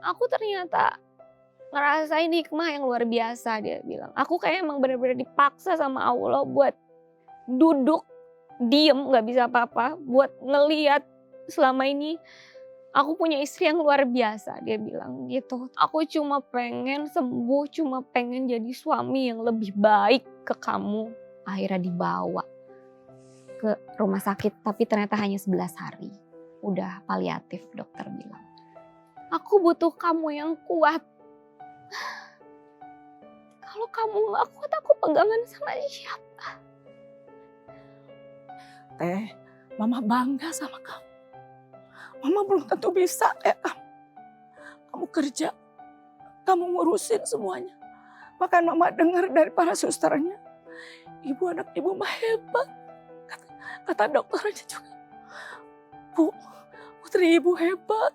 Aku ternyata ngerasain hikmah yang luar biasa, dia bilang. Aku kayak emang bener-bener dipaksa sama Allah buat duduk, diem, gak bisa apa-apa. Buat ngeliat selama ini aku punya istri yang luar biasa, dia bilang gitu. Aku cuma pengen sembuh, cuma pengen jadi suami yang lebih baik ke kamu. Akhirnya dibawa ke rumah sakit, tapi ternyata hanya 11 hari. Udah paliatif, dokter bilang. Aku butuh kamu yang kuat. Kalau kamu gak kuat, aku pegangan sama siapa? Teh, Mama bangga sama kamu. Mama belum tentu bisa kayak kamu. Kamu kerja, kamu ngurusin semuanya. Bahkan Mama dengar dari para susternya, ibu anak ibu mah hebat. Kata dokternya juga, Bu, putri ibu hebat.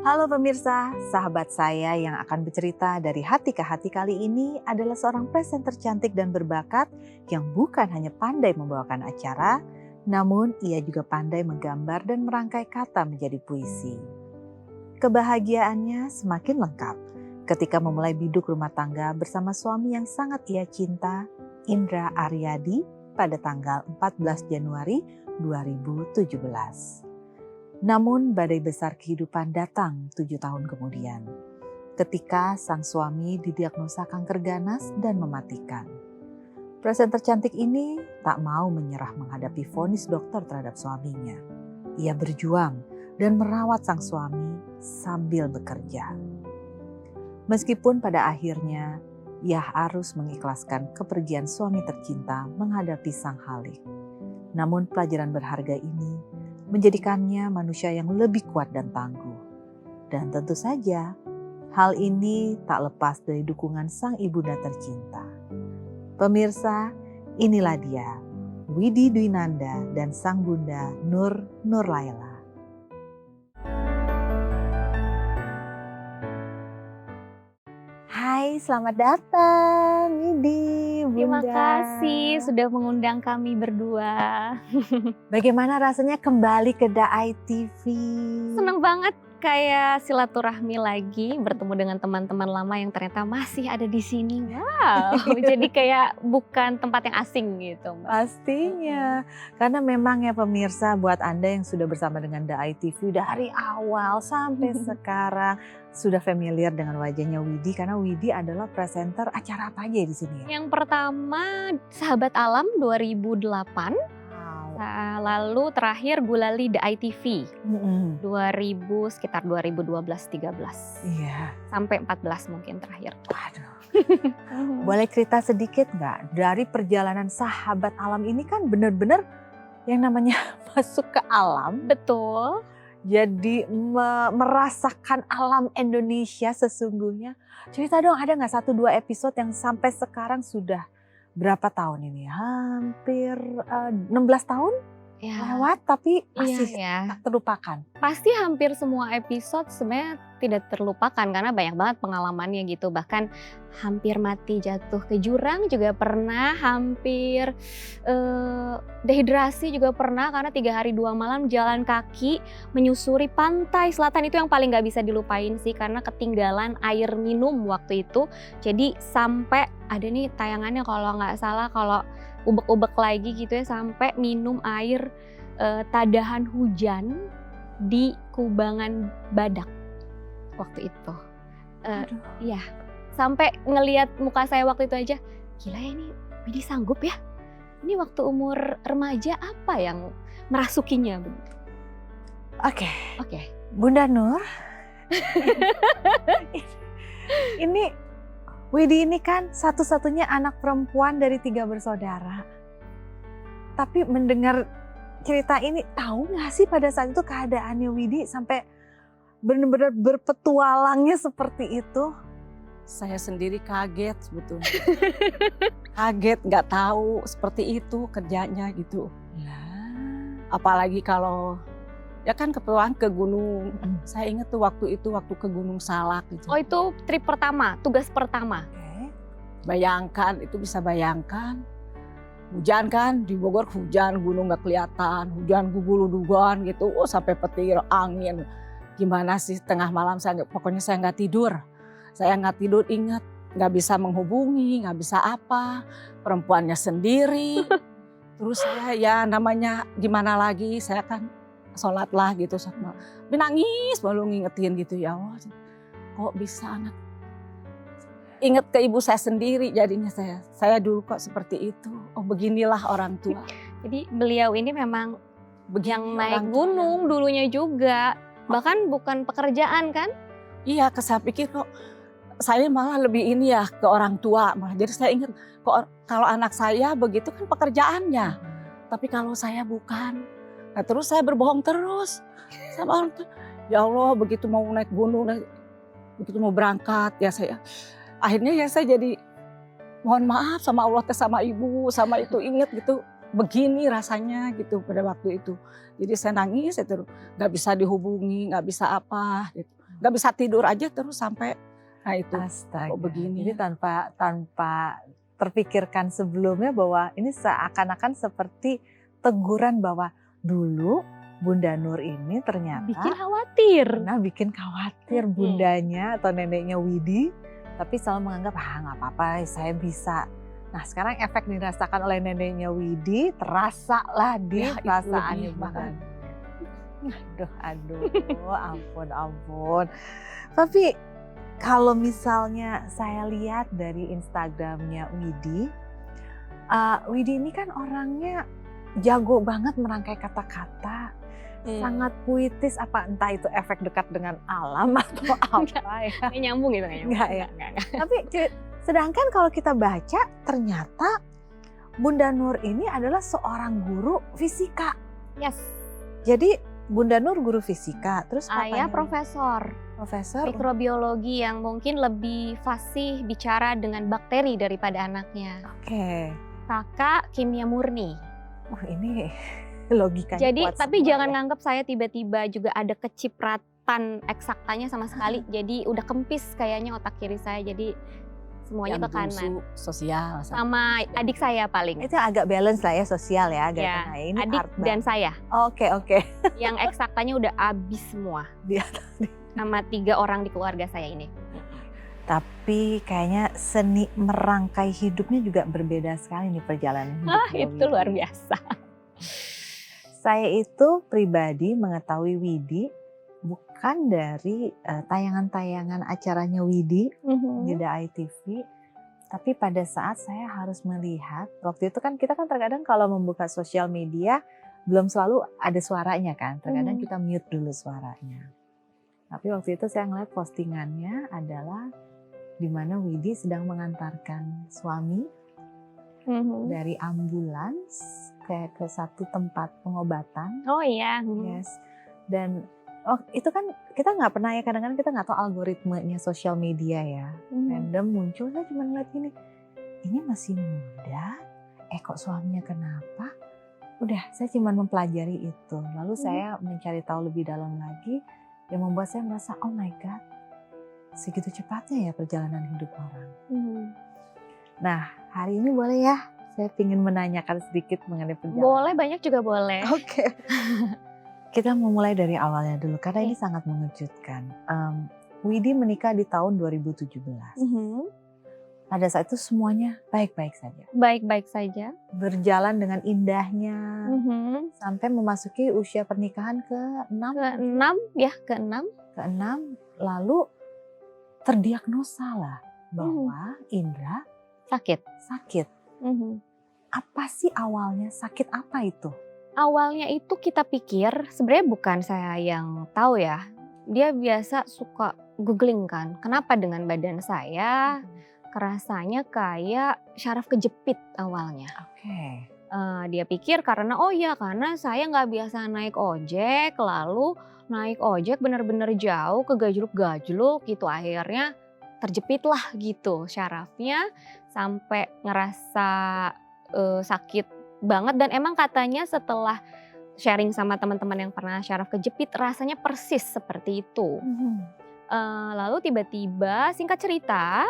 Halo pemirsa, sahabat saya yang akan bercerita dari hati ke hati kali ini adalah seorang presenter cantik dan berbakat yang bukan hanya pandai membawakan acara, namun ia juga pandai menggambar dan merangkai kata menjadi puisi. Kebahagiaannya semakin lengkap ketika memulai biduk rumah tangga bersama suami yang sangat ia cinta, Indra Aryadi, pada tanggal 14 Januari 2017. Namun badai besar kehidupan datang 7 tahun kemudian, ketika sang suami didiagnosa kanker ganas dan mematikan. Presenter cantik ini tak mau menyerah menghadapi vonis dokter terhadap suaminya. Ia berjuang dan merawat sang suami sambil bekerja. Meskipun pada akhirnya ia harus mengikhlaskan kepergian suami tercinta menghadapi sang halik. Namun pelajaran berharga ini menjadikannya manusia yang lebih kuat dan tangguh. Dan tentu saja, hal ini tak lepas dari dukungan sang ibunda tercinta. Pemirsa, inilah dia, Widi Dwinanda dan sang bunda Nur Nurlaila. Hai, selamat datang Widi, Terima Bunda. kasih sudah mengundang kami berdua. Bagaimana rasanya kembali ke Daai TV? Seneng banget kayak silaturahmi lagi, bertemu dengan teman-teman lama yang ternyata masih ada di sini. Wow, jadi kayak bukan tempat yang asing gitu, Mbak. Pastinya, karena memang ya pemirsa, buat Anda yang sudah bersama dengan Daai TV dari awal sampai sekarang sudah familiar dengan wajahnya Widi, karena Widi adalah presenter acara apa aja di sini ya? Yang pertama Sahabat Alam 2008, Wow. lalu terakhir Gulali The ITV Mm-mm. 2000 sekitar 2012-13 Iya. sampai 14 mungkin terakhir. Waduh. Boleh cerita sedikit nggak dari perjalanan Sahabat Alam ini, kan benar-benar yang namanya masuk ke alam. Betul. Jadi merasakan alam Indonesia sesungguhnya. Cerita dong, ada nggak 1-2 episode yang sampai sekarang sudah berapa tahun ini? Hampir 16 tahun Ya, lewat, tapi masih iya ya. tak terlupakan. Pasti hampir semua episode sebenarnya tidak terlupakan karena banyak banget pengalamannya gitu. Bahkan hampir mati jatuh ke jurang juga pernah, hampir dehidrasi juga pernah karena 3 hari 2 malam jalan kaki menyusuri pantai selatan. Itu yang paling gak bisa dilupain sih karena ketinggalan air minum waktu itu. Jadi sampai ada nih tayangannya kalau nggak salah, kalau ubek-ubek lagi gitu ya, sampai minum air tadahan hujan di kubangan badak waktu itu. Iya, sampai ngelihat muka saya waktu itu aja, gila ya ini Widi sanggup ya? Ini waktu umur remaja apa yang merasukinya? Oke, Oke. Bunda Nur. Ini Widi ini kan satu-satunya anak perempuan dari 3 bersaudara. Tapi mendengar cerita ini, tahu nggak sih pada saat itu keadaannya Widi sampai benar-benar berpetualangnya seperti itu? Saya sendiri kaget sebetulnya. Kaget, nggak tahu seperti itu kerjanya gitu. Apalagi kalau ya kan kebetulan ke gunung. Saya ingat tuh waktu ke Gunung Salak gitu. Oh, itu trip pertama, tugas pertama. Oke. Bayangkan, itu bisa bayangkan Hujan kan di Bogor, hujan gunung nggak kelihatan, hujan guguludugan gitu, sampai petir angin. Gimana sih tengah malam pokoknya saya nggak tidur. Saya nggak tidur, ingat nggak bisa menghubungi, nggak bisa apa, perempuannya sendiri. Terus saya ya namanya gimana lagi, saya kan sholat lah gitu sama. Tapi nangis malu ngingetin gitu, ya Allah kok bisa anak. Ingat ke ibu saya sendiri jadinya saya dulu kok seperti itu. Oh beginilah orang tua. Jadi beliau ini memang yang Begini naik orang tua gunung yang- dulunya juga. Bahkan bukan pekerjaan kan? Iya, saya pikir kok saya malah lebih ini ya ke orang tua malah. Jadi saya ingat kok kalau anak saya begitu kan pekerjaannya. Tapi kalau saya bukan. Nah terus saya berbohong terus sama orang tua. Ya Allah begitu mau naik gunung, begitu mau berangkat ya saya. Akhirnya ya saya jadi mohon maaf sama Allah sama ibu sama itu ingat gitu. Begini rasanya gitu pada waktu itu. Jadi saya nangis itu nggak bisa dihubungi, nggak bisa apa gitu. Nggak bisa tidur aja terus sampai nah itu. Astaga. Kok begini Jadi ya? tanpa terpikirkan sebelumnya bahwa ini seakan-akan seperti teguran bahwa dulu Bunda Nur ini ternyata Bikin khawatir. pernah bikin khawatir bundanya atau neneknya Widi, tapi selalu menganggap nggak apa-apa, saya bisa. Nah sekarang efek dirasakan oleh neneknya Widi terasa lah di Ya, itu perasaannya lebih Bunda. bahkan. Aduh, ampun. Tapi kalau misalnya saya lihat dari Instagramnya Widi, Widi ini kan orangnya jago banget merangkai kata-kata, sangat puitis, apa entah itu efek dekat dengan alam atau apa ya. Kayak nyambung gitu kayaknya. Enggak ya? Enggak. Tapi sedangkan kalau kita baca ternyata Bunda Nur ini adalah seorang guru fisika. Yes. Jadi Bunda Nur guru fisika, terus Ayah papanya profesor profesor mikrobiologi yang mungkin lebih fasih bicara dengan bakteri daripada anaknya. Oke. Kakak kimia murni. Ini logikanya Jadi kuat tapi semua jangan ya. nganggap saya tiba-tiba juga ada kecipratan eksaktanya sama sekali. Jadi udah kempis kayaknya otak kiri saya. Jadi semuanya Yang ke kanan. bungsu sosial Sama adik saya paling. Itu agak balance lah ya, sosial ya, agak Ya, tengah. Ini adik art dan banget. saya. Oke. Yang eksaktanya udah abis semua. Dia Sama 3 orang di keluarga saya ini. Tapi kayaknya seni merangkai hidupnya juga berbeda sekali nih perjalanan hidupnya Itu Widi. luar biasa. Saya itu pribadi mengetahui Widi bukan dari tayangan-tayangan acaranya Widi di The ITV, tapi pada saat saya harus melihat, waktu itu kan kita kan terkadang kalau membuka sosial media belum selalu ada suaranya kan, terkadang kita mute dulu suaranya. Tapi waktu itu saya ngeliat postingannya adalah di mana Widi sedang mengantarkan suami dari ambulans ke satu tempat pengobatan. Oh iya. Yes. Dan itu kan kita nggak pernah ya, kadang-kadang kita nggak tahu algoritmenya sosial media ya. Random muncul, saya cuma ngeliat gini, ini masih muda, kok suaminya kenapa? Udah, saya cuma mempelajari itu. Lalu saya mencari tahu lebih dalam lagi, yang membuat saya merasa, oh my God, segitu cepatnya ya perjalanan hidup orang. Nah, hari ini boleh ya, saya ingin menanyakan sedikit mengenai perjalanan. Boleh, banyak juga boleh. Oke. Kita memulai dari awalnya dulu, karena ini sangat mengejutkan. Widi menikah di tahun 2017. Pada saat itu semuanya baik-baik saja. Baik-baik saja. Berjalan dengan indahnya, sampai memasuki usia pernikahan ke-6. Ke-6. Lalu terdiagnosa lah bahwa Indra sakit. Apa sih awalnya, sakit apa itu? Awalnya itu kita pikir, sebenarnya bukan saya yang tahu ya. Dia biasa suka googling kan, kenapa dengan badan saya kerasanya kayak syaraf kejepit awalnya. Oke. Dia pikir karena karena saya nggak biasa naik ojek, lalu naik ojek benar-benar jauh ke gajluk-gajluk gitu, akhirnya terjepit lah gitu syarafnya sampai ngerasa sakit banget. Dan emang katanya setelah sharing sama teman-teman yang pernah syaraf kejepit rasanya persis seperti itu. Lalu tiba-tiba singkat cerita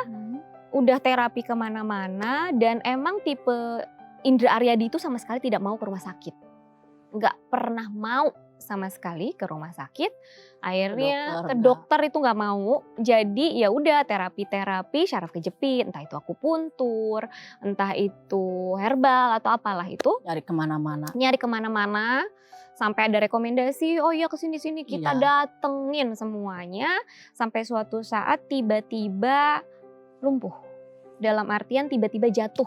udah terapi kemana-mana dan emang tipe Indra Aryadi itu sama sekali tidak mau ke rumah sakit. Nggak pernah mau sama sekali ke rumah sakit. Akhirnya ke dokter itu nggak mau. Jadi ya udah terapi syaraf kejepit, entah itu akupuntur, entah itu herbal atau apalah itu. Nyari kemana-mana. Sampai ada rekomendasi, oh iya kesini-sini kita datengin semuanya. Sampai suatu saat tiba-tiba lumpuh. Dalam artian tiba-tiba jatuh.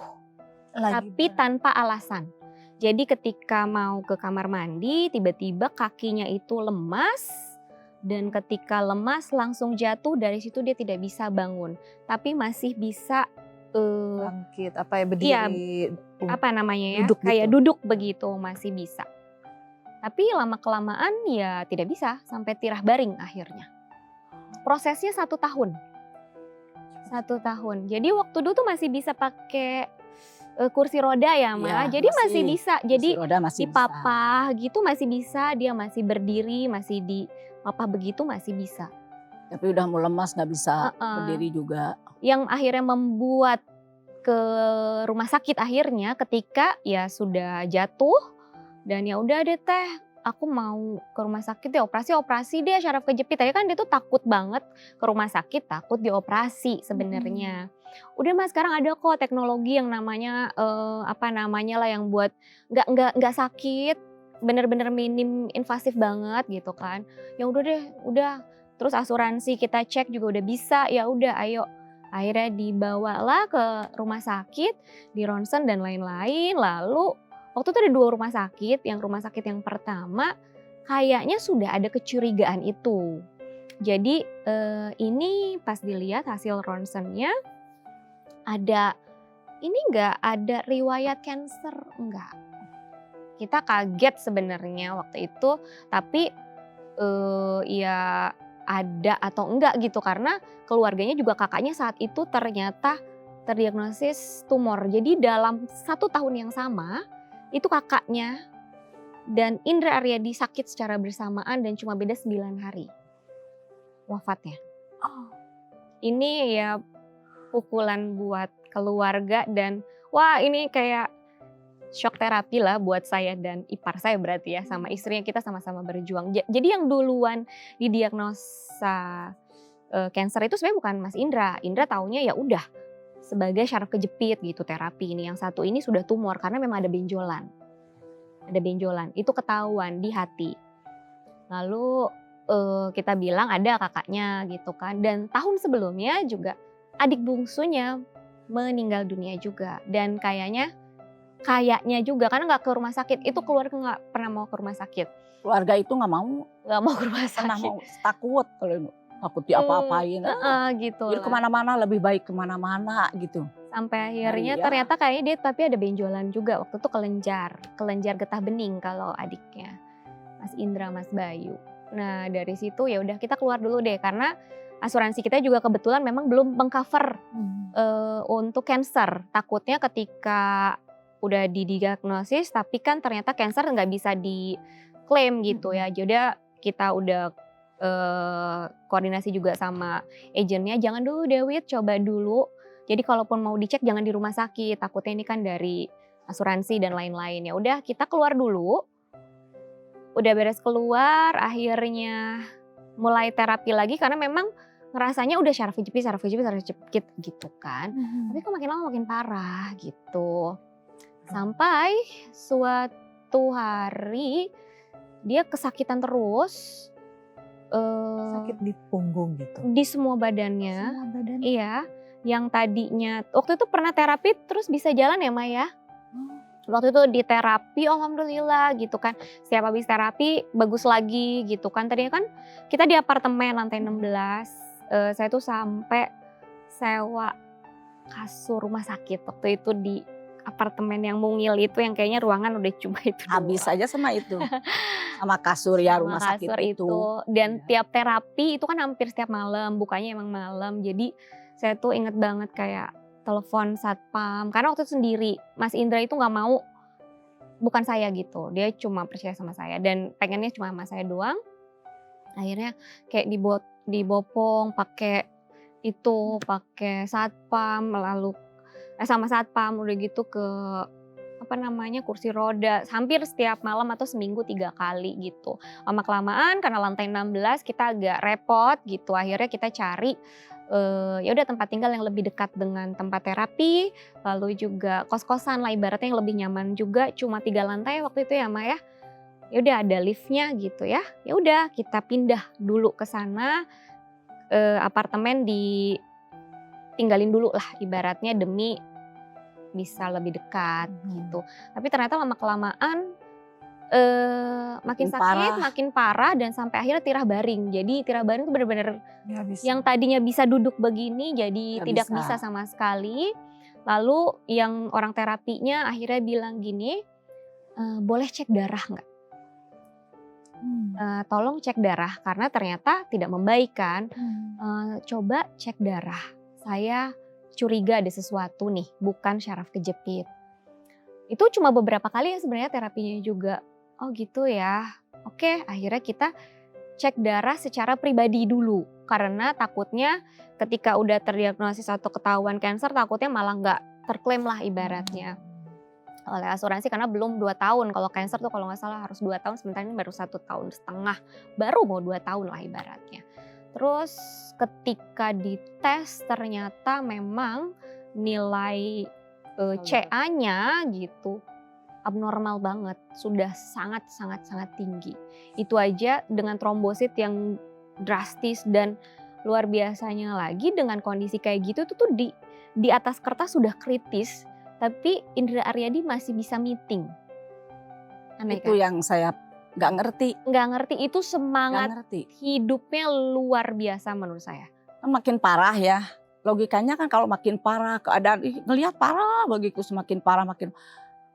Tapi tanpa alasan. Jadi ketika mau ke kamar mandi, tiba-tiba kakinya itu lemas. Dan ketika lemas langsung jatuh, dari situ dia tidak bisa bangun. Tapi masih bisa bangkit, berdiri. Apa namanya ya, duduk kayak gitu. duduk begitu masih bisa. Tapi lama-kelamaan ya tidak bisa, sampai tirah baring akhirnya. Prosesnya 1 tahun. 1 tahun. Jadi waktu dulu tuh masih bisa pakai kursi roda ya Ma. Jadi masih bisa. Jadi dipapah gitu masih bisa. Dia masih berdiri, masih dipapah begitu masih bisa. Tapi udah mau lemas nggak bisa berdiri juga. Yang akhirnya membuat ke rumah sakit akhirnya ketika ya sudah jatuh. Dan ya udah deh teh, aku mau ke rumah sakit ya operasi deh syaraf kejepit. Tadi kan dia tuh takut banget ke rumah sakit, takut dioperasi sebenarnya. Udah Mas, sekarang ada kok teknologi yang namanya yang buat nggak sakit, bener-bener minim invasif banget gitu kan. Ya udah deh, udah. Terus asuransi kita cek juga udah bisa, ya udah ayo. Akhirnya dibawalah ke rumah sakit, di ronsen dan lain-lain. Lalu waktu itu ada 2 rumah sakit. Yang rumah sakit yang pertama kayaknya sudah ada kecurigaan itu. Jadi ini pas dilihat hasil ronsennya nggak ada riwayat cancer, enggak. Kita kaget sebenarnya waktu itu, tapi ya ada atau enggak gitu karena keluarganya juga kakaknya saat itu ternyata terdiagnosis tumor. Jadi dalam 1 tahun yang sama itu kakaknya dan Indra Aryadi sakit secara bersamaan dan cuma beda 9 hari wafatnya. Ini ya pukulan buat keluarga dan wah ini kayak shock terapi lah buat saya dan ipar saya berarti ya sama istrinya, kita sama-sama berjuang. Jadi yang duluan didiagnosa cancer itu sebenarnya bukan Mas Indra. Indra taunya ya udah sebagai syaraf kejepit gitu terapi ini. Yang satu ini sudah tumor karena memang ada benjolan. Ada benjolan, itu ketahuan di hati. Lalu kita bilang ada kakaknya gitu kan. Dan tahun sebelumnya juga adik bungsunya meninggal dunia juga. Dan kayaknya juga karena nggak ke rumah sakit, itu keluarga nggak pernah mau ke rumah sakit. Keluarga itu nggak mau ke rumah sakit. Takut kalau takut diapa-apain. Gitu. Jadi kemana-mana lebih baik kemana-mana gitu. Sampai akhirnya ternyata kayaknya dia tapi ada benjolan juga waktu itu kelenjar getah bening kalau adiknya Mas Indra, Mas Bayu. Nah dari situ ya udah kita keluar dulu deh karena asuransi kita juga kebetulan memang belum mengcover untuk cancer. Takutnya ketika udah didiagnosis tapi kan ternyata cancer nggak bisa diklaim gitu ya. Jadi kita udah koordinasi juga sama agennya, jangan dulu Dewit, coba dulu. Jadi kalaupun mau dicek jangan di rumah sakit, takutnya ini kan dari asuransi dan lain-lain. Ya udah kita keluar dulu. Udah beres keluar, akhirnya mulai terapi lagi karena memang ngerasanya udah syaraf kejepit gitu kan. Tapi kok makin lama makin parah gitu. Sampai suatu hari dia kesakitan terus. Sakit di punggung gitu? Di semua badannya. Iya, yang tadinya waktu itu pernah terapi terus bisa jalan ya Maya. Waktu itu di terapi alhamdulillah gitu kan. Setiap habis terapi bagus lagi gitu kan. Tadinya kan kita di apartemen lantai 16. Saya tuh sampai sewa kasur rumah sakit waktu itu di apartemen yang mungil itu yang kayaknya ruangan udah cuma itu habis aja sama itu. Sama kasur ya rumah sakit itu. Dan tiap terapi itu kan hampir setiap malam, bukanya emang malam. Jadi saya tuh inget banget kayak telepon satpam. Karena waktu itu sendiri, Mas Indra itu gak mau, bukan saya gitu. Dia cuma percaya sama saya dan pengennya cuma sama saya doang. Akhirnya kayak dibopong pakai satpam, lalu sama satpam udah gitu ke kursi roda hampir setiap malam atau seminggu 3 kali gitu. Lama-kelamaan karena lantai 16 kita agak repot gitu, akhirnya kita cari ya udah tempat tinggal yang lebih dekat dengan tempat terapi, lalu juga kos-kosan lah ibaratnya yang lebih nyaman juga, cuma 3 lantai waktu itu ya Ma ya. Ya udah ada liftnya gitu ya. Ya udah kita pindah dulu ke sana, apartemen ditinggalin dulu lah ibaratnya demi bisa lebih dekat gitu. Tapi ternyata lama-kelamaan makin sakit, makin parah dan sampai akhirnya tirah baring. Jadi tirah baring itu benar-benar yang tadinya bisa duduk begini jadi tidak bisa sama sekali. Lalu yang orang terapinya akhirnya bilang gini, boleh cek darah nggak? Tolong cek darah karena ternyata tidak membaik kan. Coba cek darah. Saya curiga ada sesuatu nih, bukan syaraf kejepit. Itu cuma beberapa kali ya sebenarnya terapinya juga. Oh gitu ya. Oke, akhirnya kita cek darah secara pribadi dulu. Karena takutnya ketika udah terdiagnosis atau ketahuan kanker, takutnya malah nggak terklaim lah ibaratnya oleh asuransi karena belum 2 tahun. Kalau kanker tuh kalau nggak salah harus 2 tahun, sementara ini baru 1,5 tahun. Baru mau 2 tahun lah ibaratnya. Terus ketika dites ternyata memang nilai CA-nya gitu abnormal banget, sudah sangat tinggi. Itu aja dengan trombosit yang drastis dan luar biasanya lagi dengan kondisi kayak gitu tuh di atas kertas sudah kritis, tapi Indra Aryadi masih bisa meeting. Aneh Itu kan? yang saya nggak ngerti. Nggak ngerti itu Nggak semangat ngerti. hidupnya luar biasa menurut saya. Makin parah ya. Logikanya kan kalau makin parah keadaan ngelihat parah bagiku semakin parah makin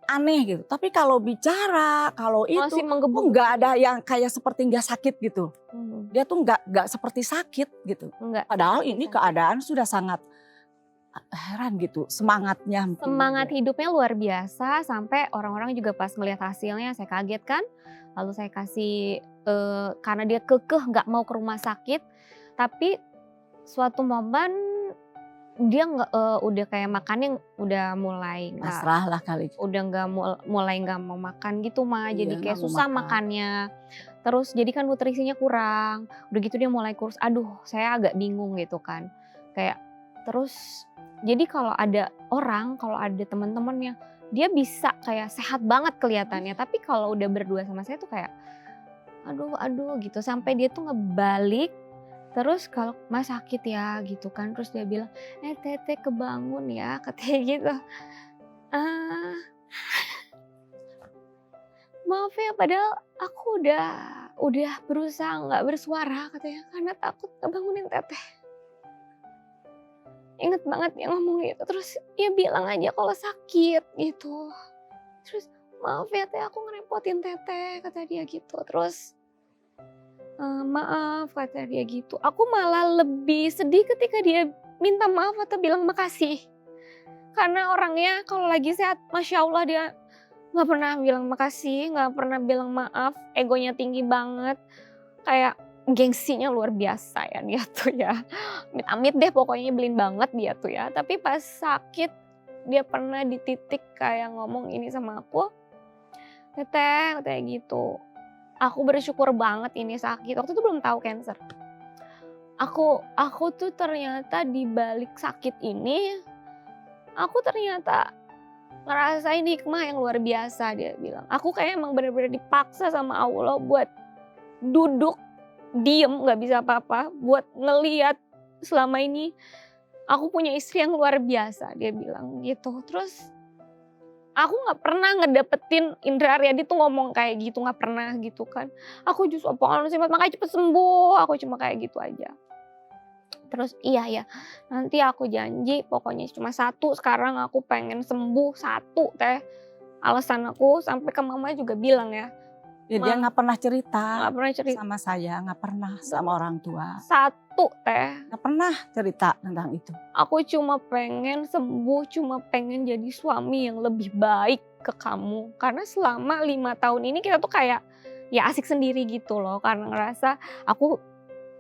aneh gitu. Tapi kalau bicara kalau itu Masih menggebu. nggak ada yang kayak seperti nggak sakit gitu. Hmm, Dia tuh nggak seperti sakit gitu. enggak. Padahal ini keadaan sudah sangat heran gitu semangatnya. mungkin Semangat dia. hidupnya luar biasa sampai orang-orang juga pas ngelihat hasilnya saya kaget kan. Lalu saya kasih karena dia kekeh nggak mau ke rumah sakit, tapi suatu momen dia udah kayak makannya udah mulai nggak, Pasrah lah kali. udah nggak mulai nggak mau makan gitu mah, Iya, jadi kayak nggak mau susah makan. makannya. Terus jadi kan nutrisinya kurang, udah gitu dia mulai kurus. Aduh, saya agak bingung gitu kan. Kayak terus jadi kalau ada teman-teman yang dia bisa kayak sehat banget kelihatannya, tapi kalau udah berdua sama saya tuh kayak aduh gitu sampai dia tuh ngebalik. Terus kalau Mas sakit ya gitu kan, terus dia bilang, Teteh kebangun ya, katanya gitu. Ah, maaf ya, padahal aku udah berusaha nggak bersuara katanya, karena takut kebangunin Teteh. Ingat banget dia ngomong gitu, terus dia bilang aja kalau sakit gitu. Terus maaf ya Teh, aku ngerepotin Teteh, kata dia gitu. Terus maaf kata dia gitu. Aku malah lebih sedih ketika dia minta maaf atau bilang makasih. Karena orangnya kalau lagi sehat, Masya Allah dia gak pernah bilang makasih, gak pernah bilang maaf. Egonya tinggi banget. Kayak gengsinya luar biasa ya dia tuh ya. Amit-amit deh pokoknya nyebelin banget dia tuh ya. Tapi pas sakit dia pernah di titik kayak ngomong ini sama aku. Teteh kayak gitu. Aku bersyukur banget ini sakit. Waktu itu belum tahu kanker. Aku tuh ternyata di balik sakit ini, aku ternyata ngerasain hikmah yang luar biasa dia bilang. Aku kayak emang bener-bener dipaksa sama Allah buat duduk, diem, gak bisa apa-apa. Buat ngeliat selama ini aku punya istri yang luar biasa dia bilang gitu. Terus aku gak pernah ngedapetin Indra Aryadi tuh ngomong kayak gitu, gak pernah gitu kan. Aku justru apaan sih Mas, makanya cepet sembuh, aku cuma kayak gitu aja. Terus iya ya, nanti aku janji pokoknya cuma 1 sekarang aku pengen sembuh 1 Teh. Alasan aku sampai ke mama juga bilang ya. Ya, dia nggak pernah cerita Gak pernah cerita. sama saya, nggak pernah sama orang tua. 1 Teh. Nggak pernah cerita tentang itu. Aku cuma pengen sembuh, cuma pengen jadi suami yang lebih baik ke kamu. Karena selama 5 tahun ini kita tuh kayak ya asik sendiri gitu loh. Karena ngerasa aku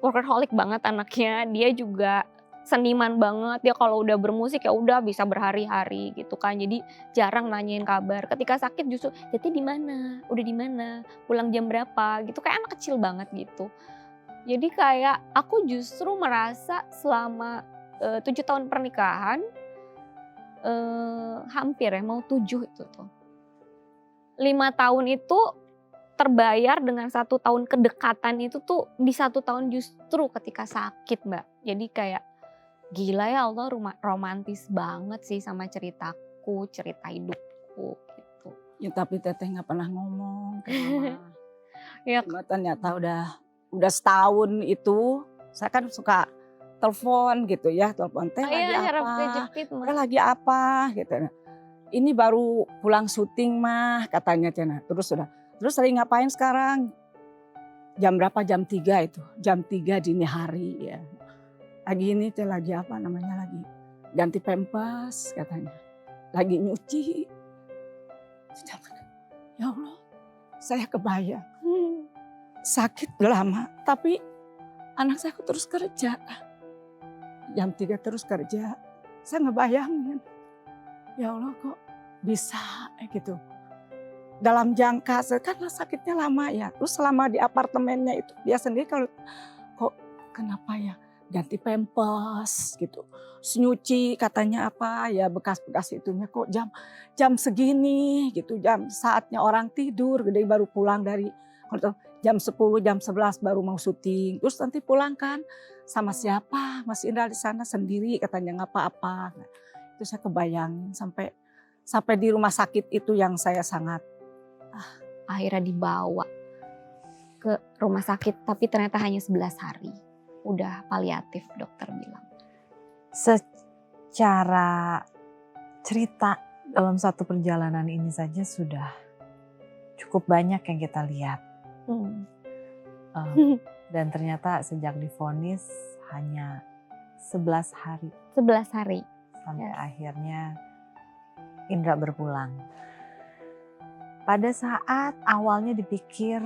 workaholic banget anaknya. Dia juga seniman banget, dia kalau udah bermusik ya udah bisa berhari-hari gitu kan. Jadi jarang nanyain kabar. Ketika sakit justru, "Tete di mana? Udah di mana? Pulang jam berapa?" Gitu, kayak anak kecil banget gitu. Jadi kayak aku justru merasa selama 7 tahun pernikahan, hampir ya mau 7 itu tuh. 5 tahun itu terbayar dengan 1 tahun kedekatan itu tuh di 1 tahun justru ketika sakit, Mbak. Jadi kayak gila ya Allah romantis banget sih sama ceritaku, cerita hidupku gitu. Ya tapi Teteh nggak pernah ngomong ke Mama. Ya, Cuma ternyata udah setahun itu saya kan suka telepon gitu ya, telepon Teh lagi iya harap apa? kejepit Teh Mas. lagi apa gitu. Nah, ini baru pulang syuting mah katanya Cina. Terus lagi ngapain sekarang? Jam berapa? Jam 3 itu. Jam 3 dini hari ya. Lagi ini Teh lagi apa namanya lagi ganti pampers katanya. Lagi nyuci. Ya Allah, saya kebayang. Sakit lama, tapi anak saya terus kerja. Jam 3 terus kerja. Saya ngebayangin, ya Allah kok bisa gitu. Dalam jangka, karena sakitnya lama ya. Terus selama di apartemennya itu, dia sendiri kalau kok kenapa ya ganti pampers gitu. Nyuci katanya apa ya bekas-bekas itunya kok jam segini gitu. Jam saatnya orang tidur, gede baru pulang dari jam 10, jam 11 baru mau syuting. Terus nanti pulang kan sama siapa? Mas Indra di sana sendiri katanya nggak apa-apa. Nah, itu saya kebayangin sampai di rumah sakit itu yang saya sangat Akhirnya dibawa ke rumah sakit tapi ternyata hanya 11 hari. Udah paliatif dokter bilang. Secara cerita dalam satu perjalanan ini saja sudah cukup banyak yang kita lihat. Dan ternyata sejak divonis hanya 11 hari 11 hari. sampai Yes. akhirnya Indra berpulang. Pada saat awalnya dipikir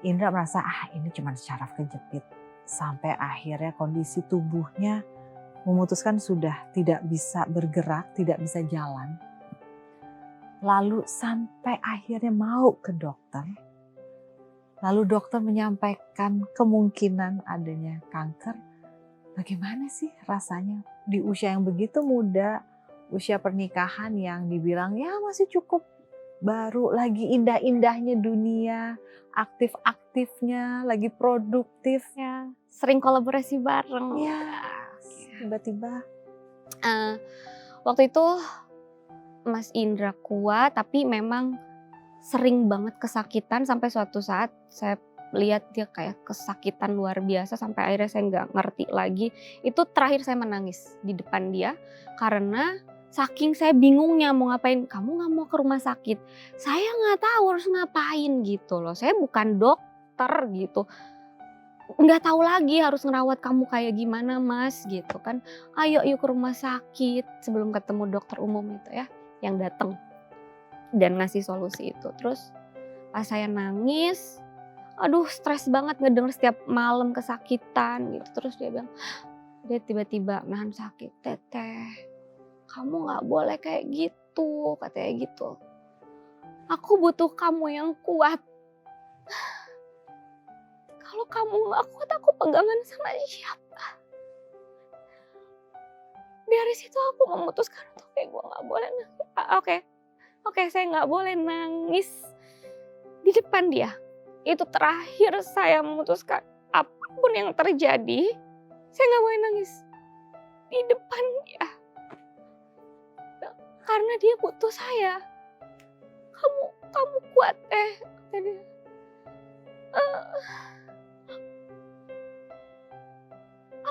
Indra merasa ini cuma syaraf kejepit. Sampai akhirnya kondisi tubuhnya memutuskan sudah tidak bisa bergerak, tidak bisa jalan. Lalu sampai akhirnya mau ke dokter. Lalu dokter menyampaikan kemungkinan adanya kanker. Bagaimana sih rasanya di usia yang begitu muda, usia pernikahan yang dibilang ya masih cukup baru, lagi indah-indahnya dunia, aktif-aktifnya, lagi produktif. Ya, sering kolaborasi bareng. Ya, tiba-tiba. Waktu itu Mas Indra kuat tapi memang sering banget kesakitan sampai suatu saat saya lihat dia kayak kesakitan luar biasa sampai akhirnya saya nggak ngerti lagi. Itu terakhir saya menangis di depan dia karena saking saya bingungnya mau ngapain. Kamu nggak mau ke rumah sakit? Saya nggak tahu harus ngapain gitu loh. Saya bukan dokter gitu. Nggak tahu lagi harus ngerawat kamu kayak gimana Mas gitu kan. Ayo yuk ke rumah sakit sebelum ketemu dokter umum itu ya yang datang dan ngasih solusi itu. Terus pas saya nangis, aduh stres banget ngedenger setiap malam kesakitan gitu. Terus dia bilang, dia tiba-tiba nahan sakit, Teteh kamu gak boleh kayak gitu, katanya gitu. Aku butuh kamu yang kuat. Kalau kamu gak kuat aku pegangan sama siapa? Dari situ aku memutuskan untuk kayak gue gak boleh nangis. Oke, saya gak boleh nangis di depan dia. Itu terakhir saya memutuskan apapun yang terjadi, saya gak boleh nangis di depan dia. Karena dia butuh saya. Kamu kuat kata dia.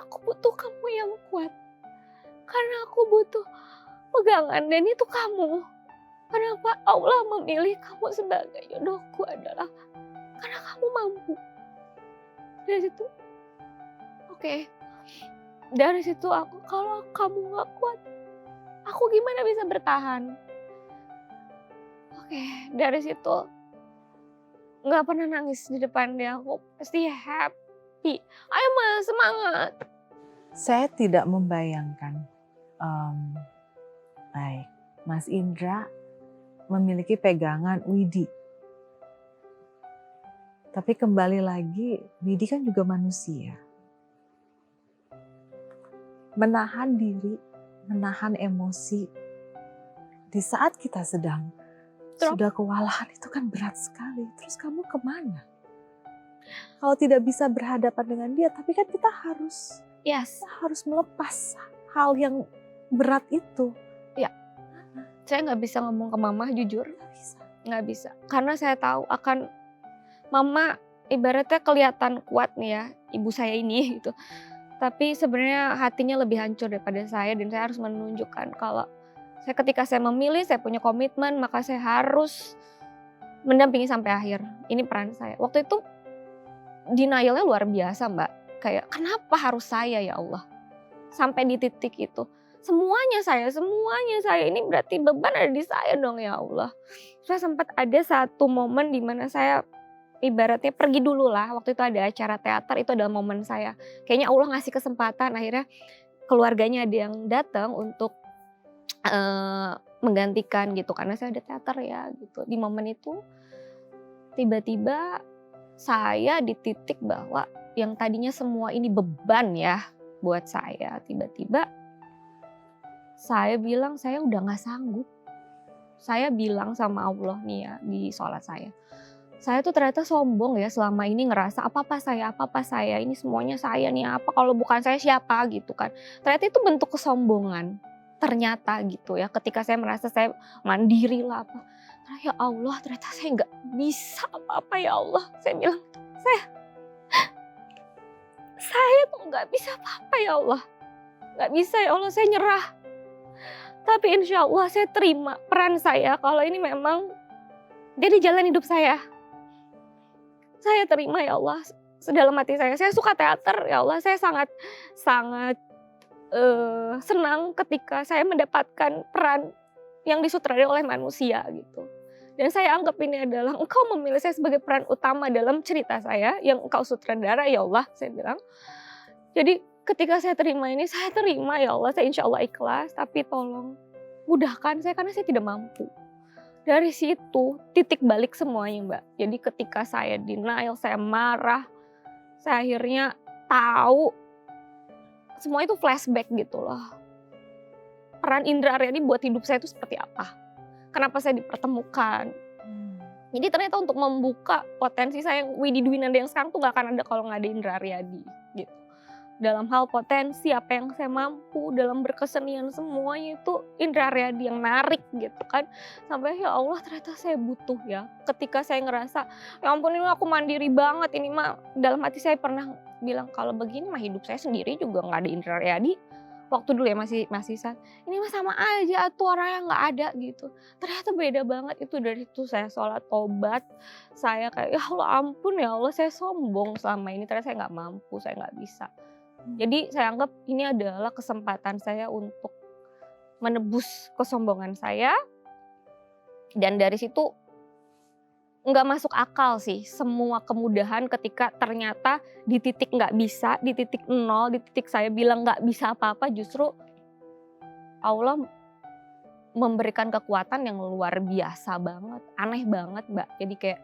Aku butuh kamu yang kuat. Karena aku butuh pegangan dan itu kamu. Kenapa Allah memilih kamu sebagai jodohku adalah karena kamu mampu. Dari situ, oke. Dari situ aku, kalau kamu gak kuat, aku gimana bisa bertahan? Oke, dari situ gak pernah nangis di depan dia. Aku pasti happy. Ayo Mas, semangat. Saya tidak membayangkan, baik, Mas Indra memiliki pegangan Widi. Tapi kembali lagi, Widi kan juga manusia. Menahan diri, menahan emosi. Di saat kita sedang sudah kewalahan itu kan berat sekali. Terus kamu kemana? Kalau tidak bisa berhadapan dengan dia, tapi kan kita harus melepas hal yang berat itu. Saya nggak bisa ngomong ke mama jujur, Nggak bisa. nggak bisa. Karena saya tahu akan mama ibaratnya kelihatan kuat nih ya, ibu saya ini gitu. Tapi sebenarnya hatinya lebih hancur daripada saya dan saya harus menunjukkan kalau ketika saya memilih, saya punya komitmen, maka saya harus mendampingi sampai akhir. Ini peran saya. Waktu itu denialnya luar biasa, Mbak. Kayak kenapa harus saya ya Allah? Sampai di titik itu. Semuanya saya. Ini berarti beban ada di saya dong ya Allah. Saya sempat ada satu momen di mana saya ibaratnya pergi dulu lah. Waktu itu ada acara teater, itu adalah momen saya. Kayaknya Allah ngasih kesempatan, akhirnya keluarganya ada yang datang untuk menggantikan gitu. Karena saya ada teater ya gitu. Di momen itu tiba-tiba saya di titik bahwa yang tadinya semua ini beban ya buat saya. Tiba-tiba saya bilang saya udah gak sanggup. Saya bilang sama Allah nih ya di sholat saya. Saya tuh ternyata sombong ya selama ini ngerasa apa-apa saya, ini semuanya saya nih, apa kalau bukan saya siapa gitu kan. Ternyata itu bentuk kesombongan, ternyata gitu ya, ketika saya merasa saya mandiri lah apa. Ya Allah ternyata saya gak bisa apa-apa ya Allah. Saya bilang, saya tuh gak bisa apa-apa ya Allah. Gak bisa ya Allah, saya nyerah. Tapi insya Allah saya terima peran saya kalau ini memang jadi jalan hidup saya. Saya terima ya Allah sedalam hati saya. Saya suka teater ya Allah. Saya sangat senang ketika saya mendapatkan peran yang disutradarai oleh manusia gitu. Dan saya anggap ini adalah engkau memilih saya sebagai peran utama dalam cerita saya yang engkau sutradara ya Allah, saya bilang. Jadi ketika saya terima ini, saya terima ya Allah, saya insya Allah ikhlas, tapi tolong mudahkan saya karena saya tidak mampu. Dari situ titik balik semuanya Mbak. Jadi ketika saya denial, saya marah, saya akhirnya tahu semua itu flashback gitu loh. Peran Indra Aryani buat hidup saya itu seperti apa? Kenapa saya dipertemukan? Jadi ternyata untuk membuka potensi saya yang Widi Dwinanda yang sekarang tuh gak akan ada kalau gak ada Indra Aryani gitu. Dalam hal potensi apa yang saya mampu dalam berkesenian semuanya itu Indra Aryani yang narik gitu kan. Sampai ya Allah ternyata saya butuh ya. Ketika saya ngerasa ya ampun ini aku mandiri banget, ini mah dalam hati saya pernah bilang kalau begini mah hidup saya sendiri juga gak ada Indra Aryani. Waktu dulu ya masih saat ini mah sama aja tuh orang yang gak ada gitu. Ternyata beda banget itu. Dari itu saya sholat tobat, saya kayak ya Allah ampun ya Allah saya sombong selama ini, ternyata saya gak mampu, saya gak bisa. Jadi saya anggap ini adalah kesempatan saya untuk menebus kesombongan saya. Dan dari situ nggak masuk akal sih semua kemudahan ketika ternyata di titik nggak bisa, di titik nol, di titik saya bilang nggak bisa apa-apa, justru Allah memberikan kekuatan yang luar biasa banget, aneh banget Mbak. Jadi kayak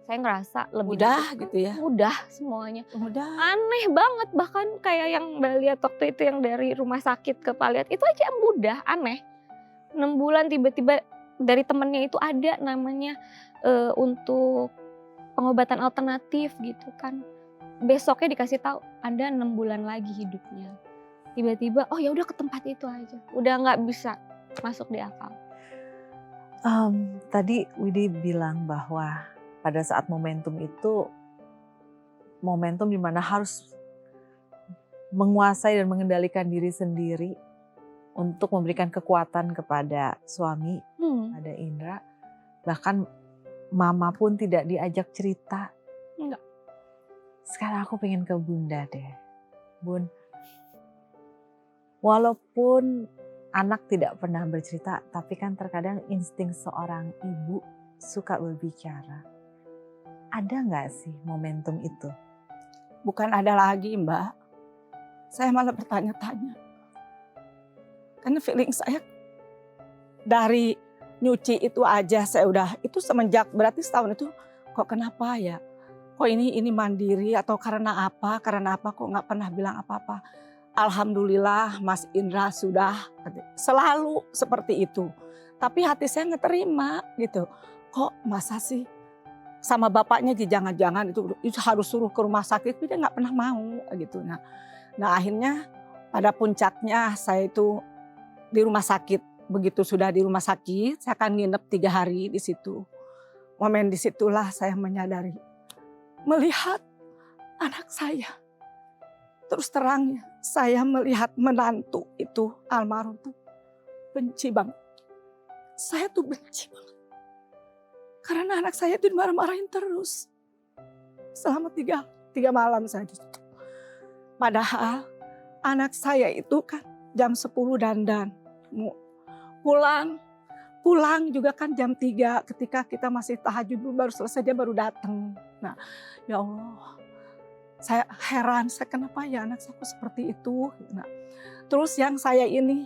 saya ngerasa lebih Mudah gitu ya. Mudah semuanya. Mudah. Aneh banget, bahkan kayak yang Mbak lihat waktu itu yang dari rumah sakit ke paliat itu aja mudah, aneh. 6 bulan tiba-tiba dari temennya itu ada namanya untuk pengobatan alternatif gitu kan. Besoknya dikasih tahu Anda 6 bulan lagi hidupnya. Tiba-tiba oh ya udah ke tempat itu aja. Udah nggak bisa masuk di akal. Tadi Widi bilang bahwa pada saat momentum itu, momentum di mana harus menguasai dan mengendalikan diri sendiri untuk memberikan kekuatan kepada suami, ada Indra. Bahkan mama pun tidak diajak cerita. Enggak. Sekarang aku pengen ke Bunda deh. Bun, walaupun anak tidak pernah bercerita, tapi kan terkadang insting seorang ibu suka berbicara. Ada nggak sih momentum itu? Bukan ada lagi Mbak. saya malah bertanya-tanya. Karena feeling saya dari nyuci itu aja saya udah, itu semenjak berarti setahun itu kok kenapa ya? Kok ini mandiri atau karena apa kok nggak pernah bilang apa-apa. Alhamdulillah Mas Indra sudah selalu seperti itu. Tapi hati saya nggak terima gitu. Kok masa sih sama bapaknya jangan-jangan itu harus suruh ke rumah sakit, tapi dia nggak pernah mau gitu. Nah akhirnya pada puncaknya saya itu di rumah sakit. Begitu sudah di rumah sakit, saya akan nginep 3 hari di situ. Momen disitulah saya menyadari, melihat anak saya. Terus terangnya, saya melihat menantu itu almarhum tuh benci banget. Saya tuh benci banget. Karena anak saya tuh marah-marahin terus. Selama 3 malam saya di situ. Padahal anak saya itu kan jam 10 dandan. Pulang juga kan jam 3 ketika kita masih tahajud baru selesai dia baru datang. Nah, ya Allah. Saya heran, kenapa ya anak saya seperti itu. Nah, terus yang saya ini,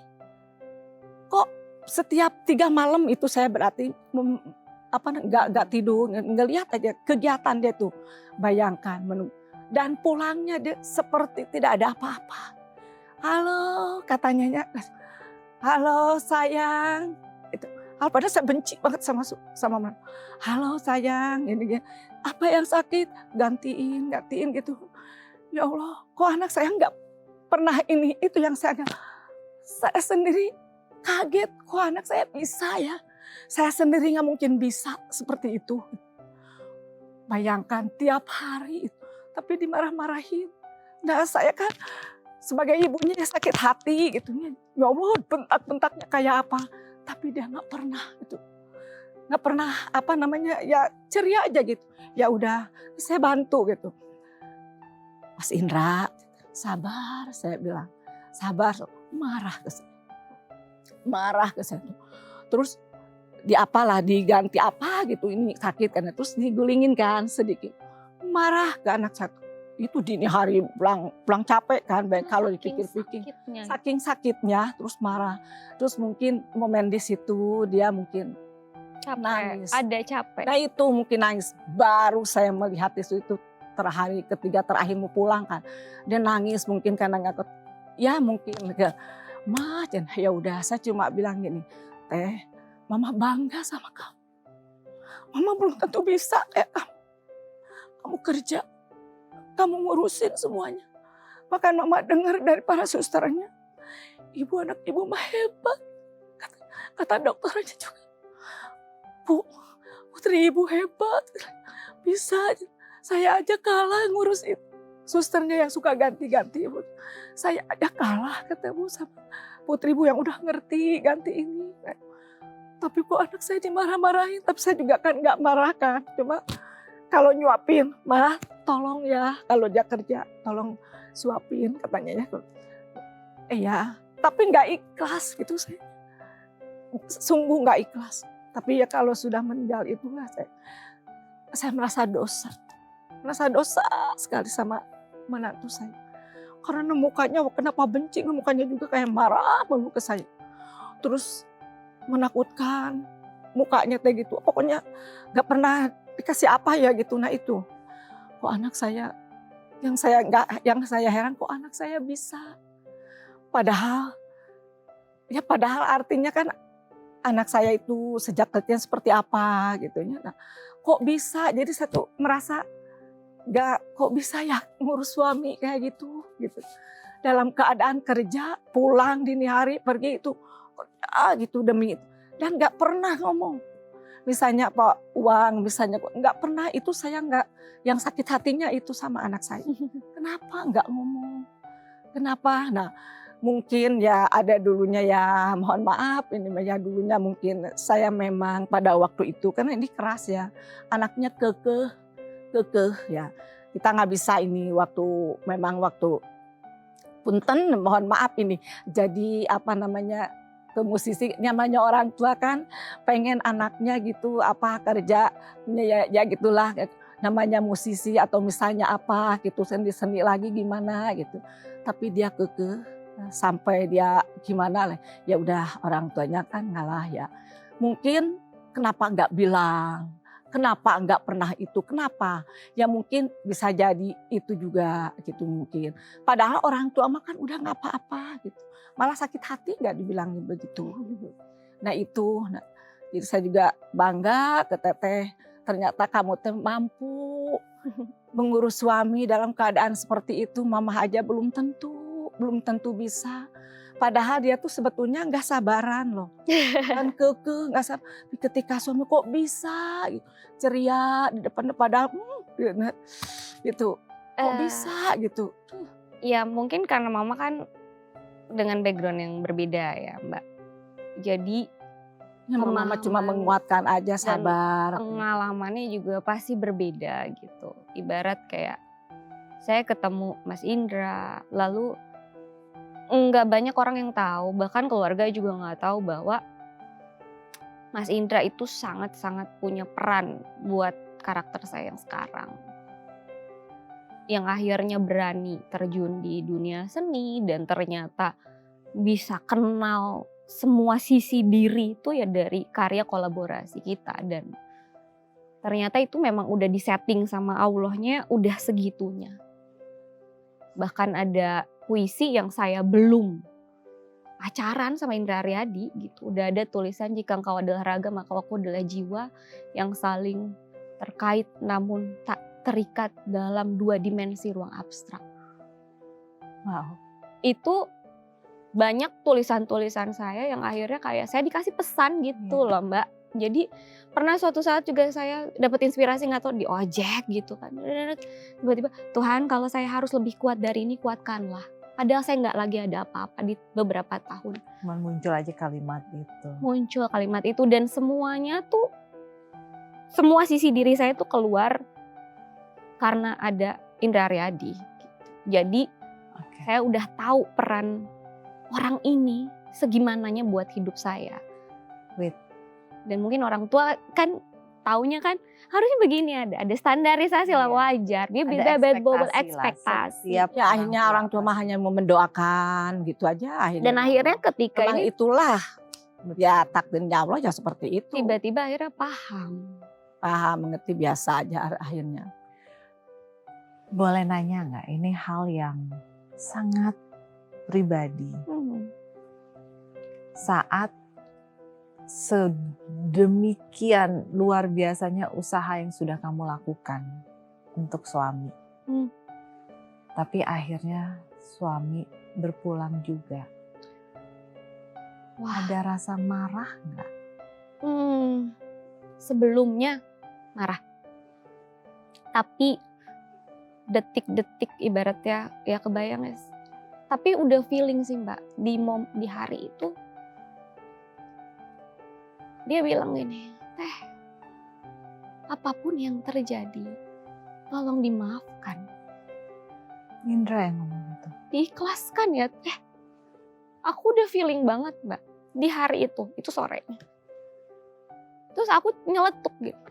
kok setiap 3 malam itu saya berarti nggak tidur, ngelihat aja kegiatan dia tuh. Bayangkan, dan pulangnya dia seperti tidak ada apa-apa. Halo, katanya, halo sayang. Itu, padahal saya benci banget sama halo sayang, ini. Apa yang sakit? Gantiin gitu. Ya Allah, kok anak saya nggak pernah ini, itu yang saya sendiri kaget. Kok anak saya bisa ya? Saya sendiri nggak mungkin bisa seperti itu. Bayangkan tiap hari itu, tapi dimarah-marahin. Nah saya kan sebagai ibunya ya sakit hati gitu. Ya Allah, bentak-bentaknya kayak apa? Tapi dia nggak pernah itu. Nggak pernah ya ceria aja gitu. Ya udah saya bantu gitu. Mas Indra, sabar, saya bilang. Sabar, marah ke saya. Terus diganti apa gitu, ini sakit kan. Terus digulingin kan sedikit. Marah ke anak satu. Itu dini hari pulang capek kan, baik kalau dipikir-pikir. Saking sakitnya terus marah. Terus mungkin momen di situ dia mungkin capek, nangis. Ada capek. Nah itu mungkin nangis. Baru saya melihat itu hari ketiga terakhir mau pulang kan. Dia nangis mungkin karena nggak ya mungkin mah ya udah saya cuma bilang gini, Teh, Mama bangga sama kamu. Mama belum tentu bisa kayak kamu. Kamu kerja, kamu ngurusin semuanya. Bahkan Mama dengar dari para susternya, anak ibu mah hebat. Kata dokternya juga. Bu, putri ibu hebat, bisa. Saya aja kalah ngurus itu. Susternya yang suka ganti-ganti. Saya aja kalah ketemu sama putri ibu yang udah ngerti ganti ini. Tapi kok anak saya dimarah-marahin. Tapi saya juga kan gak marah kan. Cuma kalau nyuapin, mah tolong ya. Kalau dia kerja, tolong suapin katanya ya. Iya, tapi gak ikhlas gitu saya. Sungguh gak ikhlas. Tapi ya kalau sudah meninggal itulah saya merasa dosa. Merasa dosa sekali sama menantu saya. Karena mukanya kenapa benci, mukanya juga kayak marah malu ke saya. Terus menakutkan, mukanya kayak gitu. Pokoknya gak pernah dikasih apa ya gitu. Nah itu, kok anak saya, yang saya heran kok anak saya bisa. Padahal artinya kan anak saya itu sejak kecil seperti apa gitu. Nah, kok bisa, jadi saya tuh merasa kok bisa ya ngurus suami kayak gitu. Dalam keadaan kerja, pulang dini hari, pergi itu gitu demi itu. Dan gak pernah ngomong. Misalnya Pak uang, misalnya gak pernah, itu saya gak, yang sakit hatinya itu sama anak saya. Kenapa gak ngomong? Kenapa? Nah mungkin ya ada dulunya ya, mohon maaf ini ya dulunya mungkin saya memang pada waktu itu, karena ini keras ya, anaknya kekeh ya. Kita nggak bisa ini waktu punten, mohon maaf ini. Jadi ke musisi namanya orang tua kan pengen anaknya gitu kerja ya gitulah. namanya musisi atau misalnya apa gitu, seni-seni lagi gimana gitu. Tapi dia kekeh sampai dia gimana lah. Ya udah orang tuanya kan ngalah ya. Mungkin kenapa nggak bilang? Kenapa nggak pernah itu? Kenapa? Ya mungkin bisa jadi itu juga gitu mungkin. Padahal orang tua mah kan udah nggak apa-apa gitu. Malah sakit hati nggak dibilangin begitu. Nah itu, jadi saya juga bangga ke Teteh. Ternyata kamu teh mampu mengurus suami dalam keadaan seperti itu. Mama aja belum tentu bisa. Padahal dia tuh sebetulnya nggak sabaran loh. Dan kekeh nggak sabar. Ketika suami kok bisa gitu, ceria di depan padahal gitu. Kok bisa gitu. Ya mungkin karena mama kan dengan background yang berbeda ya Mbak. Jadi Ya, mama cuma menguatkan aja, sabar. Pengalamannya juga pasti berbeda gitu. Ibarat kayak saya ketemu Mas Indra, lalu nggak banyak orang yang tahu, bahkan keluarga juga nggak tahu bahwa Mas Indra itu sangat-sangat punya peran buat karakter saya yang sekarang. Yang akhirnya berani terjun di dunia seni dan ternyata bisa kenal semua sisi diri itu ya dari karya kolaborasi kita. Dan ternyata itu memang udah disetting sama Allahnya udah segitunya. Bahkan ada puisi yang saya belum pacaran sama Indra Aryadi gitu. Udah ada tulisan, jika engkau adalah raga maka aku adalah jiwa yang saling terkait namun tak terikat dalam dua dimensi ruang abstrak. Wow. Itu banyak tulisan-tulisan saya yang akhirnya kayak saya dikasih pesan gitu loh Mbak. Jadi pernah suatu saat juga saya dapat inspirasi nggak tahu di ojek gitu kan. Tiba-tiba Tuhan kalau saya harus lebih kuat dari ini kuatkanlah. Padahal saya nggak lagi ada apa-apa di beberapa tahun. Cuman muncul aja kalimat itu. Muncul kalimat itu dan semuanya tuh semua sisi diri saya tuh keluar karena ada Indra Aryadi. Jadi saya udah tahu peran orang ini segimananya buat hidup saya. Dan mungkin orang tua kan taunya kan harusnya begini, ada standarisasi lah, wajar. Dia bisa bobot ekspektasi. Ya akhirnya orang tua mah hanya mau mendoakan gitu aja akhirnya. Dan akhirnya ketika memang ini itulah ya takdirnya Allah ya seperti itu. tiba-tiba akhirnya paham, mengerti, biasa aja akhirnya. Boleh nanya nggak? Ini hal yang sangat pribadi. Saat sedemikian luar biasanya usaha yang sudah kamu lakukan untuk suami. Tapi akhirnya suami berpulang juga. Wah. Ada rasa marah nggak? Sebelumnya marah. Tapi detik-detik ibaratnya ya kebayang ya. Tapi udah feeling sih Mbak di hari itu. Dia bilang gini, Teh, apapun yang terjadi, tolong dimaafkan. Indra yang ngomong itu. Diikhlaskan ya Teh. Aku udah feeling banget Mbak, di hari itu sore. Terus aku nyeletuk gitu,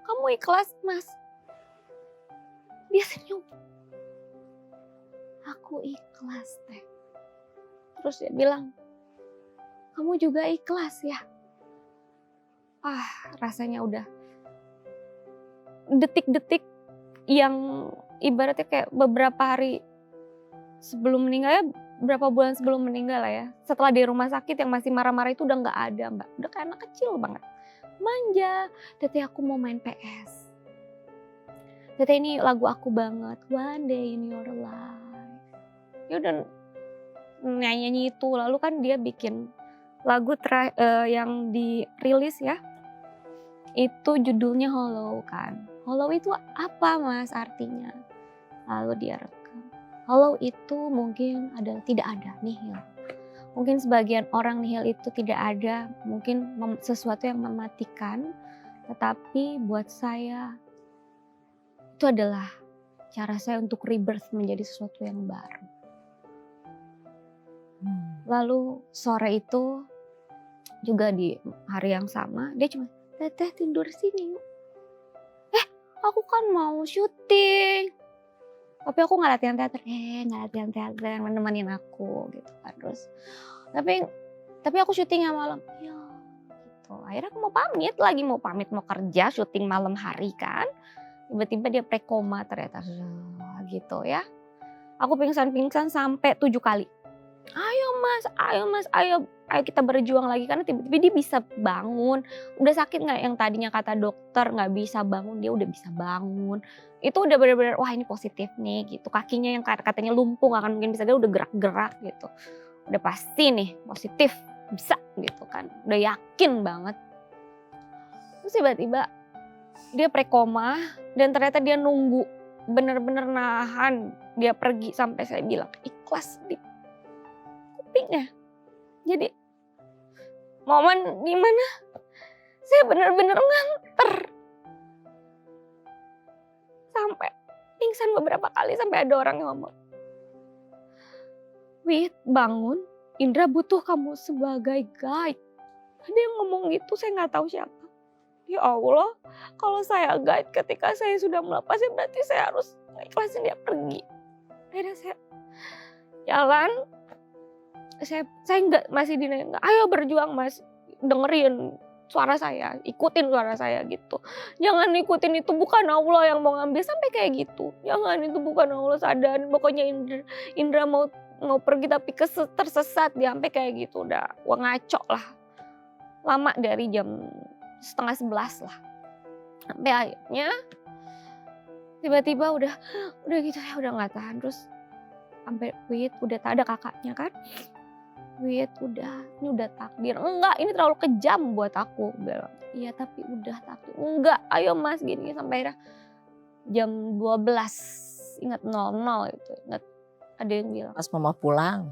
kamu ikhlas Mas? Dia senyum. Aku ikhlas Teh. Terus dia bilang, kamu juga ikhlas ya? Rasanya udah detik-detik yang ibaratnya kayak beberapa hari sebelum meninggal ya, berapa bulan sebelum meninggal lah ya. Setelah di rumah sakit yang masih marah-marah itu udah gak ada Mbak. Udah kayak anak kecil banget. Manja, Teteh aku mau main PS. Teteh ini lagu aku banget, One Day in Your Life. Ya udah nyanyi itu, lalu kan dia bikin lagu yang dirilis ya. Itu judulnya Hollow kan. Hollow itu apa Mas artinya? Lalu dia rekam. Hollow itu mungkin tidak ada, nihil. Mungkin sebagian orang nihil itu tidak ada, mungkin sesuatu yang mematikan. Tetapi buat saya itu adalah cara saya untuk rebirth menjadi sesuatu yang baru. Lalu sore itu juga di hari yang sama dia cuma, Teteh tidur sini yuk. aku kan mau syuting. Tapi aku nggak latihan teater, nggak latihan teater, nemenin aku gitu kan. Terus tapi aku syutingnya malam, iya gitu. Akhirnya aku mau pamit mau kerja, syuting malam hari kan. Tiba-tiba dia prekoma ternyata, gitu ya. Aku pingsan sampai 7 kali. Ayo mas, ayo kita berjuang lagi. Karena tiba-tiba dia bisa bangun. Udah sakit gak yang tadinya kata dokter gak bisa bangun, dia udah bisa bangun. Itu udah bener-bener wah ini positif nih gitu. Kakinya yang katanya lumpuh gak akan mungkin bisa, dia udah gerak-gerak gitu. Udah pasti nih positif, bisa gitu kan. Udah yakin banget. Terus tiba-tiba dia prekoma dan ternyata dia nunggu. Bener-bener nahan dia pergi sampai saya bilang ikhlas di kupingnya. Jadi momen dimana saya benar-benar nganter sampai pingsan beberapa kali sampai ada orang yang ngomong, Wit bangun, Indra butuh kamu sebagai guide. Ada yang ngomong gitu, saya nggak tahu siapa. Ya Allah, kalau saya guide ketika saya sudah melepasnya berarti saya harus ikhlasin dia pergi. Akhirnya saya jalan. Saya nggak masih dinanya, ayo berjuang mas, dengerin suara saya, ikutin suara saya gitu. Jangan ikutin itu, bukan Allah yang mau ngambil, sampai kayak gitu. Jangan, itu bukan Allah, sadar. Pokoknya Indra mau pergi tapi tersesat dia, sampai kayak gitu. Udah ngaco lah. Lama dari jam 10:30 lah. Sampai akhirnya tiba-tiba udah gitu saya udah nggak tahan. Terus sampai Wit udah tak ada kakaknya kan. Wit udah, ini udah takdir. Enggak, ini terlalu kejam buat aku. Bilang, iya tapi udah takdir. Enggak, ayo mas gini. Sampai akhirnya jam 12, ingat 00 itu. Ingat ada yang bilang. Pas mama pulang.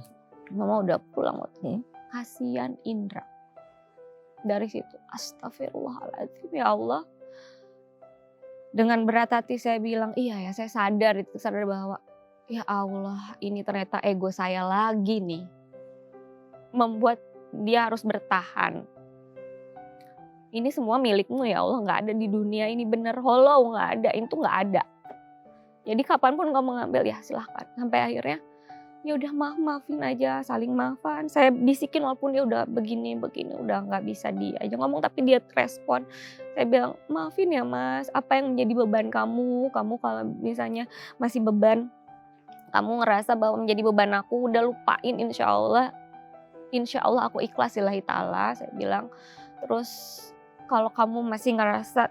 Mama udah pulang waktu. Kasihan Indra. Dari situ, astagfirullahaladzim ya Allah. Dengan berat hati saya bilang, iya ya saya sadar bahwa ya Allah ini ternyata ego saya lagi nih. Membuat dia harus bertahan. Ini semua milikmu ya Allah, gak ada di dunia ini bener hollow, gak ada, itu gak ada. Jadi kapanpun kamu ngambil ya silahkan. Sampai akhirnya ya udah maafin aja, saling maafan. Saya bisikin walaupun dia udah begini, udah gak bisa diajak ngomong tapi dia respon. Saya bilang maafin ya mas, apa yang menjadi beban kamu kalau misalnya masih beban, kamu ngerasa bahwa menjadi beban aku, udah lupain Insya Allah aku ikhlas lillahi ta'ala, saya bilang. Terus kalau kamu masih ngerasa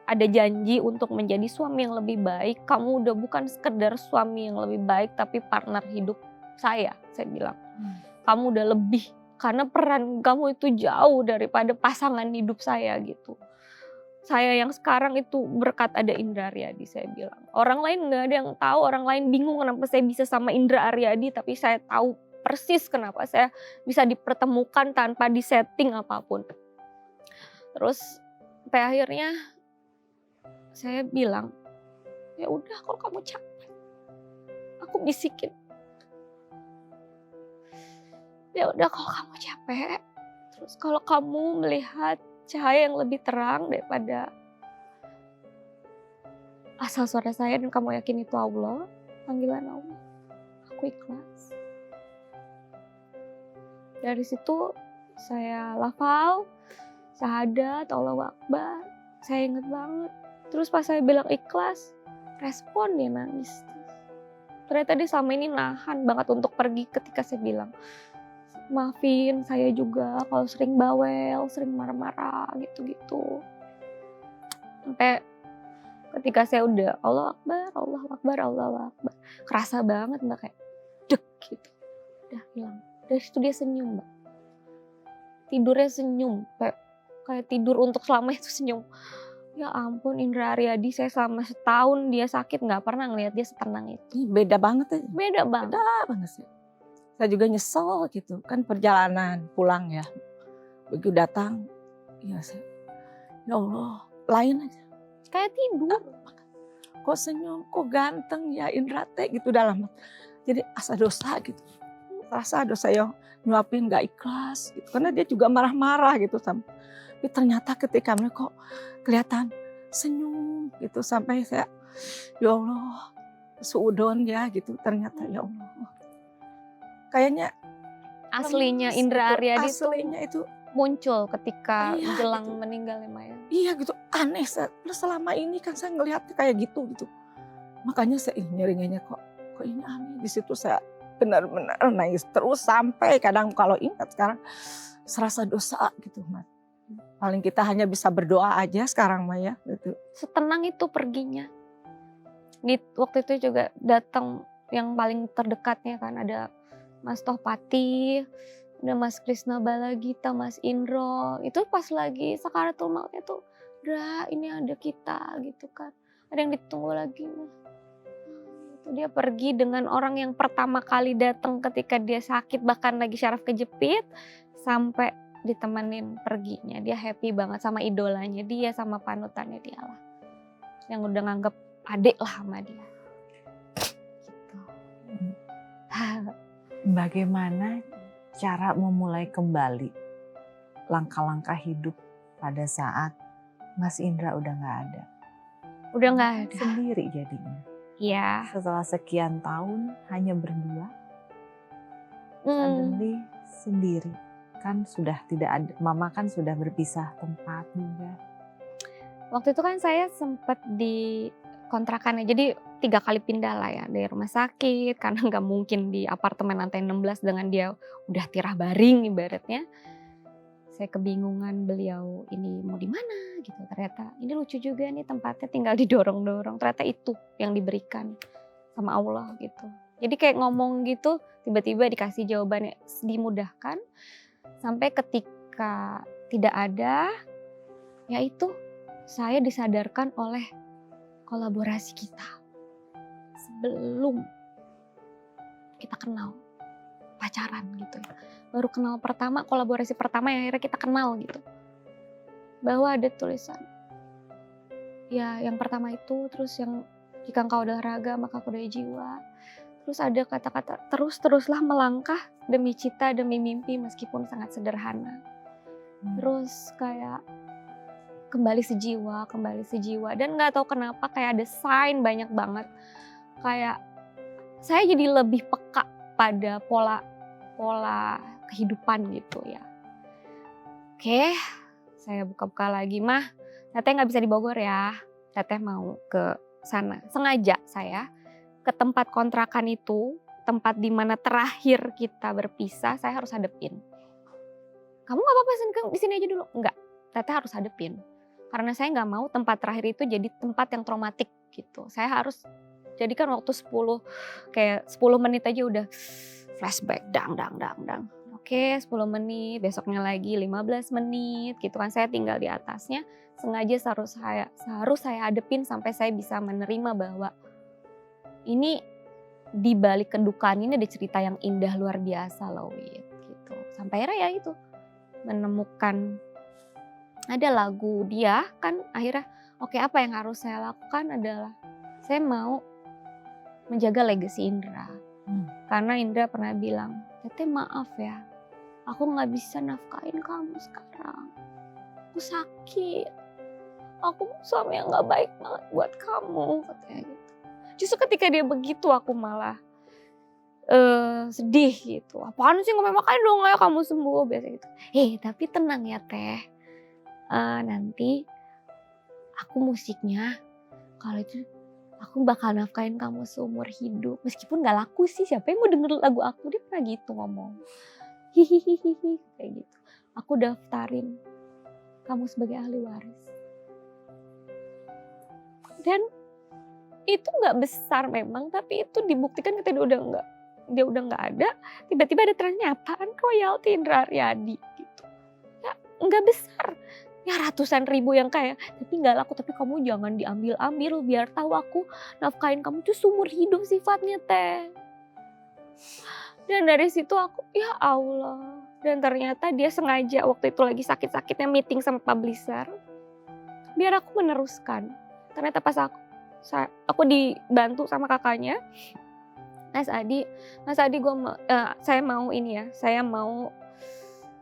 ada janji untuk menjadi suami yang lebih baik, kamu udah bukan sekedar suami yang lebih baik tapi partner hidup saya bilang. Kamu udah lebih, karena peran kamu itu jauh daripada pasangan hidup saya gitu. Saya yang sekarang itu berkat ada Indra Aryadi, saya bilang. Orang lain gak ada yang tahu, orang lain bingung kenapa saya bisa sama Indra Aryadi, tapi saya tahu persis kenapa saya bisa dipertemukan tanpa disetting apapun. Terus sampai akhirnya saya bilang, ya udah kalau kamu capek, aku bisikin. Ya udah kalau kamu capek, terus kalau kamu melihat cahaya yang lebih terang daripada asal suara saya dan kamu yakin itu Allah, panggilan Allah, aku ikhlas. Dari situ saya lafal, syahadat, Allahu Akbar. Saya inget banget. Terus pas saya bilang ikhlas, respon dia nangis. Ternyata dia selama ini nahan banget untuk pergi ketika saya bilang, maafin saya juga kalau sering bawel, sering marah-marah gitu-gitu. Sampai ketika saya udah Allah Akbar, Allah Akbar, Allah Akbar. Kerasa banget Mbak, kayak dek gitu. Udah hilang. Dari situ dia senyum Mbak. Tidurnya senyum, kayak tidur untuk selamanya itu senyum. Ya ampun Indra Aryadi, saya selama setahun dia sakit gak pernah ngelihat dia setenang itu. Beda banget aja. Beda banget. Beda banget sih. Saya juga nyesel gitu, kan perjalanan pulang ya. Begitu datang, ya Allah, lain aja. Kayak tidur. Kok senyum, kok ganteng ya Indra teh gitu dalam. Jadi asa dosa gitu. Rasa dosa yang nyuapin gak ikhlas gitu. Karena dia juga marah-marah gitu. Tapi ternyata ketika mereka kok kelihatan senyum tenang gitu sampai saya ya Allah suudon ya gitu ternyata ya Allah. Kayaknya Aslinya lemes Indra gitu, Aryadi tuh aslinya itu muncul ketika iya menjelang gitu. meninggalnya Maya. Iya gitu aneh selama ini kan saya ngelihatnya kayak gitu gitu. Makanya saya nyeringannya kok ini aneh. Di situ saya benar-benar nangis terus sampai kadang kalau ingat sekarang serasa dosa gitu Mas. Paling kita hanya bisa berdoa aja sekarang Maya gitu. Setenang itu perginya. Waktu itu juga datang yang paling terdekatnya kan ada Mas Tohpati, ada Mas Krisna Balagita, Mas Indro. Itu pas lagi sakaratul mautnya tuh, "Dra, ini ada kita," gitu kan. Ada yang ditunggu lagi. Itu dia pergi dengan orang yang pertama kali datang ketika dia sakit bahkan lagi syaraf kejepit sampai ditemenin perginya. Dia happy banget sama idolanya dia, sama panutannya dia lah. Yang udah nganggep adik lah sama dia. Gitu. Bagaimana cara memulai kembali langkah-langkah hidup pada saat Mas Indra udah nggak ada? Udah nggak ada. Sendiri jadinya. Iya. Setelah sekian tahun hanya berdua, suddenly sendiri. Kan sudah tidak ada, mama kan sudah berpisah tempat juga. Waktu itu kan saya sempat di kontrakannya, jadi 3 kali pindah lah ya dari rumah sakit karena nggak mungkin di apartemen lantai 16 dengan dia udah tirah baring ibaratnya. Saya kebingungan beliau ini mau di mana gitu. Ternyata ini lucu juga nih tempatnya tinggal didorong-dorong. Ternyata itu yang diberikan sama Allah gitu. Jadi kayak ngomong gitu tiba-tiba dikasih jawabannya dimudahkan. Sampai ketika tidak ada, yaitu saya disadarkan oleh kolaborasi kita. Sebelum kita kenal pacaran gitu ya. Baru kenal pertama, kolaborasi pertama yang akhirnya kita kenal gitu. Bahwa ada tulisan. Ya yang pertama itu, terus yang jika engkau adalah raga maka aku adalah jiwa. Terus ada kata-kata terus-teruslah melangkah demi cita, demi mimpi meskipun sangat sederhana. Terus kayak kembali sejiwa. Dan gak tahu kenapa kayak ada sign banyak banget. Kayak saya jadi lebih peka pada pola kehidupan gitu ya. Oke, saya buka-buka lagi, Mah. Teteh gak bisa di Bogor ya. Teteh mau ke sana. Sengaja saya ke tempat kontrakan itu, tempat di mana terakhir kita berpisah, saya harus hadepin. Kamu gak apa-apa di sini aja dulu? Enggak, Teteh harus hadepin. Karena saya gak mau tempat terakhir itu jadi tempat yang traumatik gitu. Saya harus jadikan waktu 10 menit aja udah flashback, dang. Oke, 10 menit, besoknya lagi 15 menit gitu kan. Saya tinggal di atasnya, sengaja harus saya hadepin sampai saya bisa menerima bahwa ini di balik kedukaan ini ada cerita yang indah luar biasa loh Wit gitu. Sampai akhirnya ya itu menemukan ada lagu dia kan akhirnya oke, apa yang harus saya lakukan adalah saya mau menjaga legasi Indra. Karena Indra pernah bilang, Teteh maaf ya, aku gak bisa nafkain kamu sekarang. Aku sakit, aku suami yang gak baik banget buat kamu, katanya gitu. Justru ketika dia begitu aku malah sedih gitu. Apaan sih gak makanya dong ya kamu sembuh, biasa gitu. Tapi tenang ya Teh, nanti aku musiknya kalau itu aku bakal nafkain kamu seumur hidup. Meskipun gak laku sih, siapa yang mau denger lagu aku, dia pernah gitu ngomong. Hihihihi, kayak gitu. Aku daftarin kamu sebagai ahli waris. Dan itu gak besar memang, tapi itu dibuktikan ketika dia udah gak ada, tiba-tiba ada pernyataan royalti Indra Aryadi gitu. Ya gak besar. Ya ratusan ribu yang kayak, tapi gak laku, tapi kamu jangan diambil-ambil biar tahu aku nafkain kamu tuh seumur hidup sifatnya Teh. Dan dari situ aku, ya Allah. Dan ternyata dia sengaja waktu itu lagi sakit-sakitnya meeting sama publisher. Biar aku meneruskan. Ternyata pas aku dibantu sama kakaknya. Mas Adi saya mau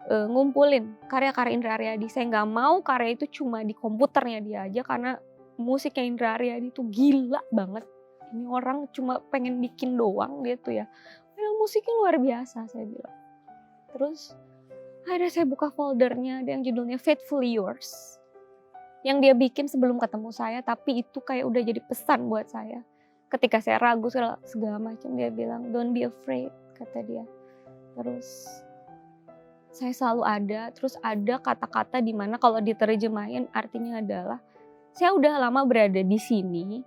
ngumpulin karya-karya Indra Aryadi. Saya nggak mau karya itu cuma di komputernya dia aja karena musiknya Indra Aryani tuh gila banget. Ini orang cuma pengen bikin doang dia tuh ya. Padahal musiknya luar biasa saya bilang. Terus akhirnya saya buka foldernya, ada yang judulnya Faithfully Yours. Yang dia bikin sebelum ketemu saya, tapi itu kayak udah jadi pesan buat saya. Ketika saya ragu segala macam, dia bilang, don't be afraid, kata dia. Terus saya selalu ada, terus ada kata-kata di mana kalau diterjemahin artinya adalah, saya udah lama berada di sini,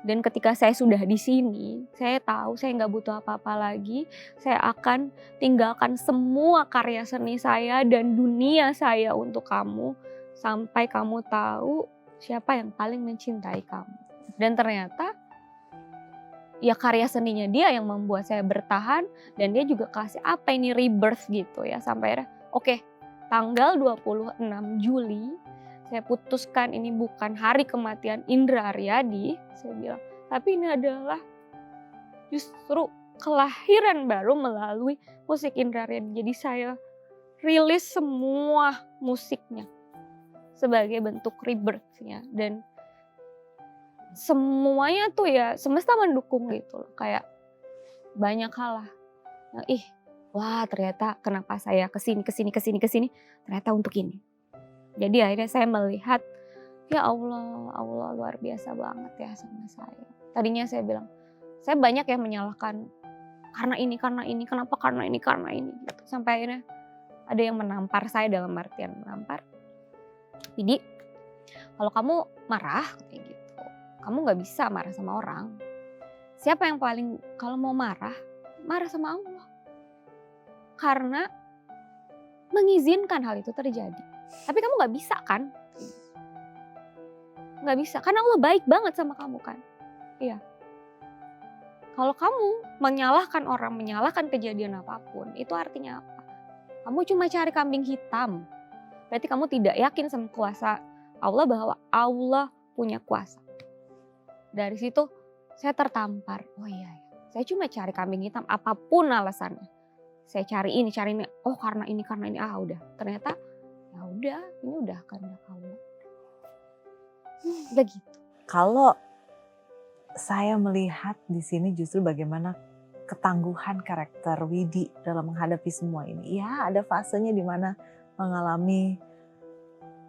dan ketika saya sudah di sini, saya tahu saya nggak butuh apa-apa lagi. Saya akan tinggalkan semua karya seni saya dan dunia saya untuk kamu. Sampai kamu tahu siapa yang paling mencintai kamu. Dan ternyata ya karya seninya dia yang membuat saya bertahan. Dan dia juga kasih apa ini rebirth gitu ya. Sampai akhirnya oke, tanggal 26 Juli saya putuskan ini bukan hari kematian Indra Aryani, saya bilang. Tapi ini adalah justru kelahiran baru melalui musik Indra Aryani. Jadi saya rilis semua musiknya sebagai bentuk rebirth-nya. Dan semuanya tuh ya semesta mendukung gitu loh. Kayak banyak hal lah. Yang wah ternyata kenapa saya kesini, ternyata untuk ini. Jadi akhirnya saya melihat, ya Allah luar biasa banget ya sama saya. Tadinya saya bilang, saya banyak yang menyalahkan karena ini, kenapa karena ini gitu. Sampai akhirnya ada yang menampar saya dalam artian menampar. Jadi kalau kamu marah kayak gitu, kamu gak bisa marah sama orang. Siapa yang paling kalau mau marah sama Allah. Karena mengizinkan hal itu terjadi. Tapi kamu gak bisa kan? Gak bisa, karena Allah baik banget sama kamu kan? Iya. Kalau kamu menyalahkan orang, menyalahkan kejadian apapun, itu artinya apa? Kamu cuma cari kambing hitam. Berarti kamu tidak yakin sama kuasa Allah bahwa Allah punya kuasa. Dari situ saya tertampar. Oh iya, saya cuma cari kambing hitam apapun alasannya. Saya cari ini. Oh karena ini. Udah. Ternyata ya udah, ini udah kehendak Allah. Begitu. Kalau saya melihat di sini justru bagaimana ketangguhan karakter Widi dalam menghadapi semua ini. Ya, ada fasenya di mana mengalami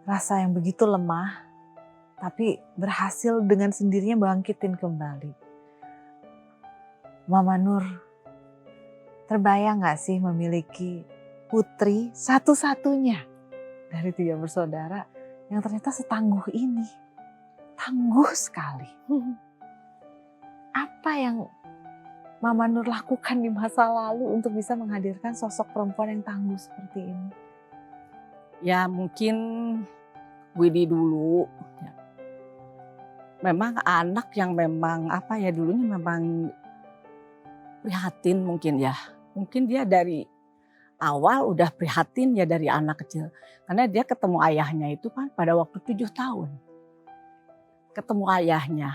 rasa yang begitu lemah, tapi berhasil dengan sendirinya bangkitin kembali. Mama Nur, terbayang gak sih memiliki putri satu-satunya dari 3 bersaudara yang ternyata setangguh ini? Tangguh sekali. Apa yang Mama Nur lakukan di masa lalu untuk bisa menghadirkan sosok perempuan yang tangguh seperti ini? Ya mungkin Widi dulu. Ya. Memang anak yang memang dulunya memang prihatin mungkin ya. Mungkin dia dari awal udah prihatin ya dari anak kecil. Karena dia ketemu ayahnya itu kan pada waktu 7 tahun. Ketemu ayahnya.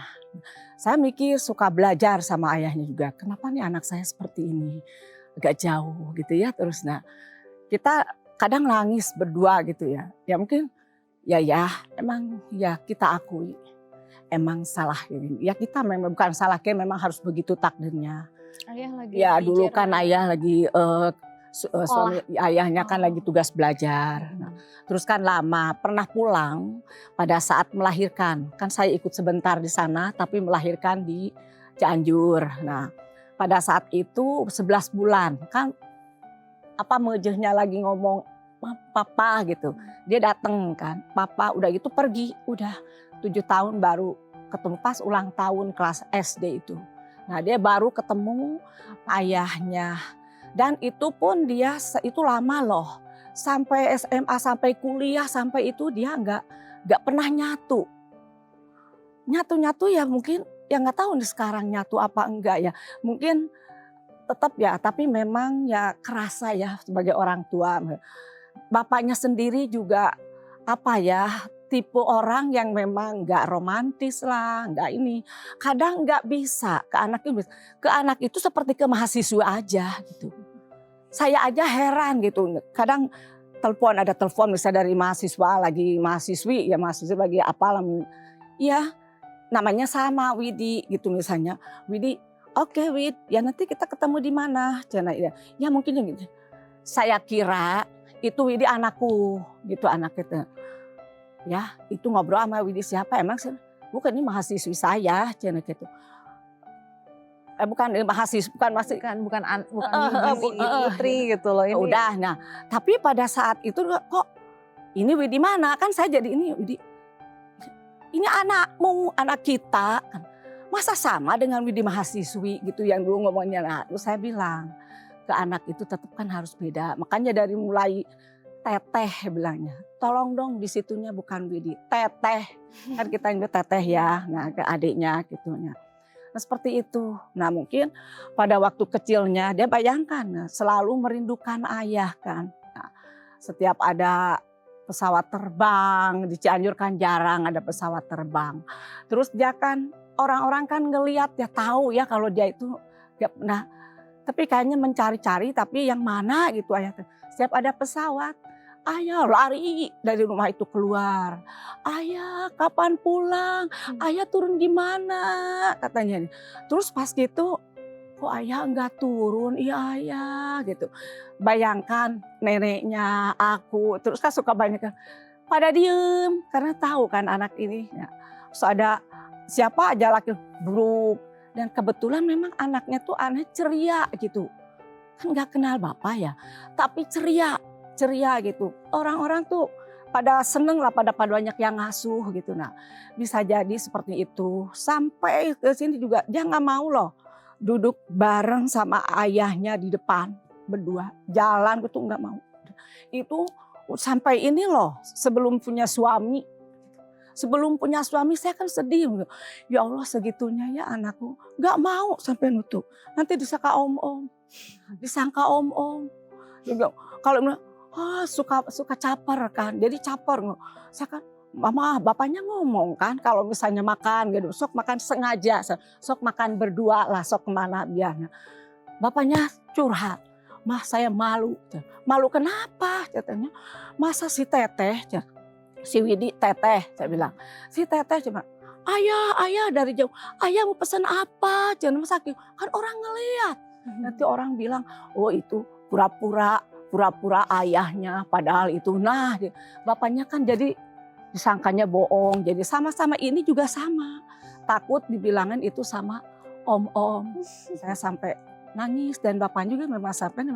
Saya mikir suka belajar sama ayahnya juga. Kenapa nih anak saya seperti ini? Agak jauh gitu ya. Terus kita kadang nangis berdua gitu ya. Ya mungkin ya emang ya kita akui. Emang salah ini. Ya kita memang bukan salah, kayak memang harus begitu takdirnya. Ayah lagi Ya dulu kan ayah lagi suami ayahnya kan lagi tugas belajar. Nah, terus kan lama pernah pulang pada saat melahirkan. Kan saya ikut sebentar di sana tapi melahirkan di Cianjur. Nah, pada saat itu 11 bulan kan mejehnya lagi ngomong papa gitu. Dia dateng kan. Papa udah gitu pergi, udah 7 tahun baru ketemu pas ulang tahun kelas SD itu. Nah, dia baru ketemu ayahnya. Dan itu pun dia itu lama loh. Sampai SMA, sampai kuliah, sampai itu dia nggak pernah nyatu. Nyatu ya mungkin ya nggak tahu nih sekarang nyatu apa enggak ya. Mungkin tetap ya, tapi memang ya kerasa ya sebagai orang tua. Bapaknya sendiri juga tipe orang yang memang nggak romantis lah, nggak ini. Kadang nggak bisa ke anak itu. Ke anak itu seperti ke mahasiswa aja gitu. Saya aja heran gitu. Kadang ada telepon misalnya dari mahasiswa lagi mahasiswi ya mahasiswa lagi ya namanya sama Widi gitu misalnya. Widi, oke Wid, ya nanti kita ketemu di mana? Cina ya, ya mungkin gitu. Saya kira itu Widi anakku gitu anak kita. Ya itu ngobrol sama Widi siapa emang sih? Bukan ini mahasiswi saya Cina gitu. Bukan mahasiswa, bukan masih Bukan bu- putri gitu loh ini. udah. Nah tapi pada saat itu kok ini Widi mana? Kan saya jadi ini Widi. Ini anakmu, anak kita. Masa sama dengan Widi mahasiswi gitu yang dulu ngomongnya. Nah, terus saya bilang ke anak itu tetap kan harus beda. Makanya dari mulai teteh bilangnya. Tolong dong di situnya bukan Widi, teteh. Kan kita yang teteh ya. Nah, ke adiknya gitu. Nah, seperti itu. Nah, mungkin pada waktu kecilnya dia bayangkan selalu merindukan ayah kan. Nah, setiap ada pesawat terbang, di Cianjur kan jarang ada pesawat terbang. Terus dia kan, orang-orang kan ngelihat ya tahu ya kalau dia itu gak pernah. Tapi kayaknya mencari-cari tapi yang mana gitu ayah. Setiap ada pesawat, ayah lari dari rumah itu keluar. Ayah kapan pulang? Ayah turun di mana? Katanya. Terus pas gitu, kok ayah enggak turun? Iya ayah gitu. Bayangkan neneknya, aku, terus kan suka banyak pada diem karena tahu kan anak ini. Ya. Terus ada siapa aja laki buruk dan kebetulan memang anaknya tuh aneh ceria gitu. Kan nggak kenal bapak ya, tapi ceria gitu. Orang-orang tuh pada seneng lah, pada banyak yang ngasuh gitu. Nah bisa jadi seperti itu. Sampai ke sini juga dia nggak mau loh duduk bareng sama ayahnya di depan berdua. Jalan gitu nggak mau. Itu sampai ini loh sebelum punya suami. Sebelum punya suami saya kan sedih. Ya Allah segitunya ya anakku. Nggak mau sampai nutup. Nanti disangka om-om. Disangka om-om. Kalau suka caper kan. Jadi caper. Saya kan mama bapaknya ngomong kan kalau misalnya makan gitu. Sok makan sengaja. Sok makan berdua lah. Sok kemana biarnya. Bapaknya curhat. Mah saya malu. Malu kenapa? Katanya. Masa si teteh. Si Widi teteh saya bilang. Si teteh cuma. Ayah dari jauh. Ayah mau pesan apa? Jangan sakit. Kan orang ngeliat. Nanti orang bilang, oh itu pura-pura ayahnya. Padahal itu, nah bapaknya kan jadi disangkanya bohong. Jadi sama-sama ini juga sama. Takut dibilangin itu sama om-om. Saya sampai nangis dan bapaknya juga memang sampai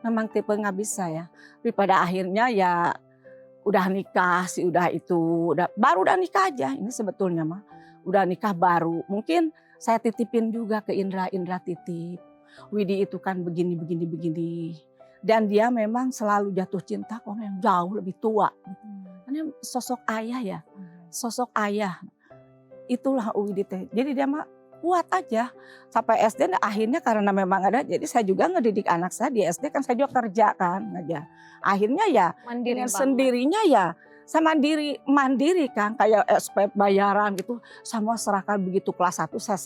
memang tipe nggak bisa ya. Tapi pada akhirnya ya udah nikah sih baru udah nikah aja. Ini sebetulnya mah udah nikah baru. Mungkin saya titipin juga ke Indra titip. Widi itu kan begini. Dan dia memang selalu jatuh cinta ke orang yang jauh lebih tua. Karena sosok ayah ya. Sosok ayah. Itulah Widi teh. Jadi dia mah kuat aja. Sampai SD akhirnya karena memang ada. Jadi saya juga ngedidik anak saya di SD kan saya juga kerja kan. Ngajar. Akhirnya ya Mandiri dengan banget. sendirinya ya. Saya mandiri kan. Kayak SPP bayaran gitu. Semua serahkan begitu kelas 1 saya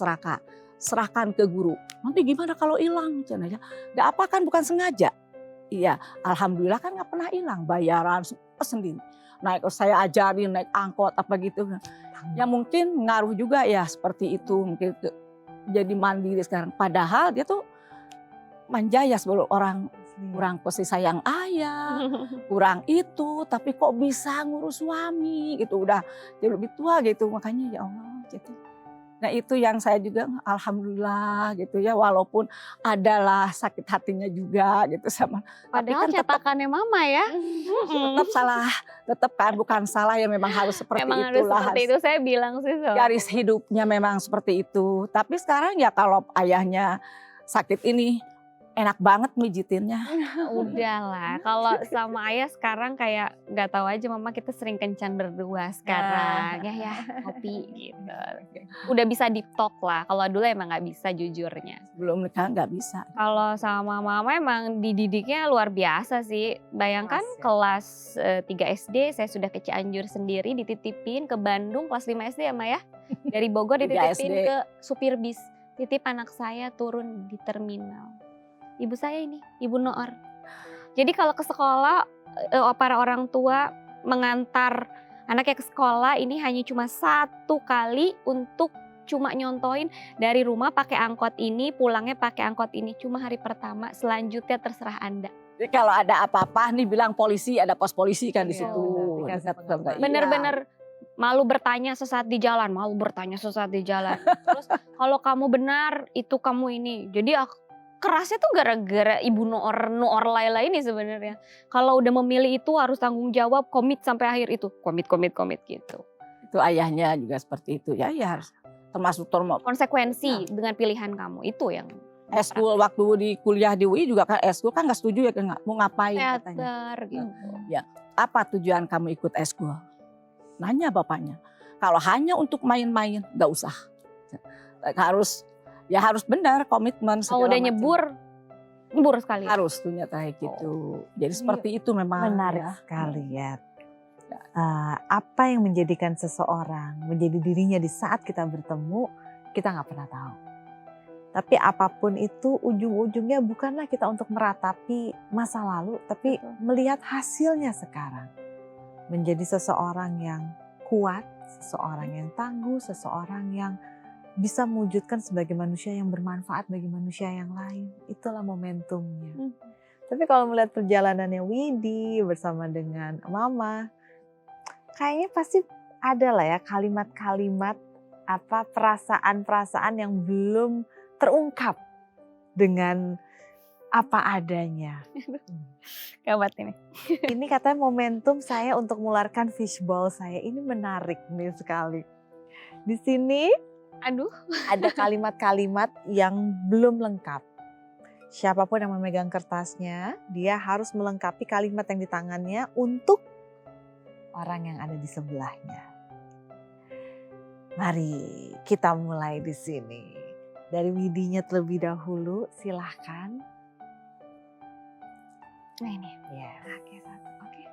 serahkan ke guru. Nanti gimana kalau hilang? Gak apa kan bukan sengaja. Iya, alhamdulillah kan nggak pernah hilang. Bayaran sendiri. Saya ajarin naik angkot apa gitu. Ya mungkin ngaruh juga ya seperti itu. Mungkin jadi mandiri sekarang. Padahal dia tuh manja ya sebelum orang kurang kasih sayang ayah, kurang itu. Tapi kok bisa ngurus suami gitu. Udah jadi lebih tua gitu. Makanya ya Allah gitu. Nah itu yang saya juga alhamdulillah gitu ya walaupun adalah sakit hatinya juga gitu sama. Padahal tapi kan cetakannya mama ya. tetap salah, tetap kan bukan salah ya memang harus seperti Memang harus itulah. seperti itu saya bilang sih soalnya. Garis hidupnya memang seperti itu. Tapi sekarang ya kalau ayahnya sakit ini enak banget mijitinnya. Udahlah, kalau sama ayah sekarang kayak nggak tahu aja mama kita sering kencan berdua sekarang ya kopi gitu. Udah bisa deep talk lah. Kalau dulu emang nggak bisa jujurnya. Belum nikah nggak bisa. Kalau sama mama emang dididiknya luar biasa sih. Bayangkan Kelas, kelas 3 SD saya sudah ke Cianjur sendiri dititipin ke Bandung kelas 5 SD ya Ma ya. Dari Bogor 3 dititipin SD. ke supir bis. Titip anak saya turun di terminal. Ibu saya ini, Ibu Noor. Jadi kalau ke sekolah para orang tua mengantar Anaknya ke sekolah ini hanya cuma 1 kali untuk cuma nyontoin dari rumah pakai angkot ini, pulangnya pakai angkot ini. Cuma hari pertama, selanjutnya terserah Anda. Jadi kalau ada apa-apa nih bilang polisi, ada pos polisi kan di Iya, situ. benar, dikasih Dekat sama- pengaman. iya. Bener-bener malu bertanya sesaat di jalan, Terus kalau kamu benar, itu kamu ini. Jadi kerasnya tuh gara-gara Ibu Noor Laila ini sebenarnya. Kalau udah memilih itu harus tanggung jawab, komit sampai akhir itu. Komit gitu. Itu ayahnya juga seperti itu ya, ya harus termasuk Konsekuensi dengan pilihan kamu, itu yang eskul waktu di kuliah di UI juga kan eskul kan nggak setuju ya mau ngapain katanya. teater gitu. Apa tujuan kamu ikut eskul? Nanya bapaknya. Kalau hanya untuk main-main nggak usah. Harus benar komitmen. Kalau udah nyebur sekali. Harus tuh nyata gitu. Jadi seperti itu memang. Menarik ya. sekali ya. Apa yang menjadikan seseorang menjadi dirinya di saat kita bertemu, kita nggak pernah tahu. Tapi apapun itu ujung-ujungnya bukanlah kita untuk meratapi masa lalu, tapi melihat hasilnya sekarang. Menjadi seseorang yang kuat, seseorang yang tangguh, seseorang yang bisa mewujudkan sebagai manusia yang bermanfaat bagi manusia yang lain. Itulah momentumnya. Tapi kalau melihat perjalanannya Widi bersama dengan Mama, kayaknya pasti ada lah ya kalimat-kalimat perasaan-perasaan yang belum terungkap dengan apa adanya. Gawat ini. Ini katanya momentum saya untuk mengeluarkan fishbowl saya. Ini menarik nih sekali. Di sini ada kalimat-kalimat yang belum lengkap. Siapapun yang memegang kertasnya, dia harus melengkapi kalimat yang di tangannya untuk orang yang ada di sebelahnya. Mari kita mulai di sini. Dari Widinya terlebih dahulu, silahkan. Nah ini. Ya. Oke, satu. Oke.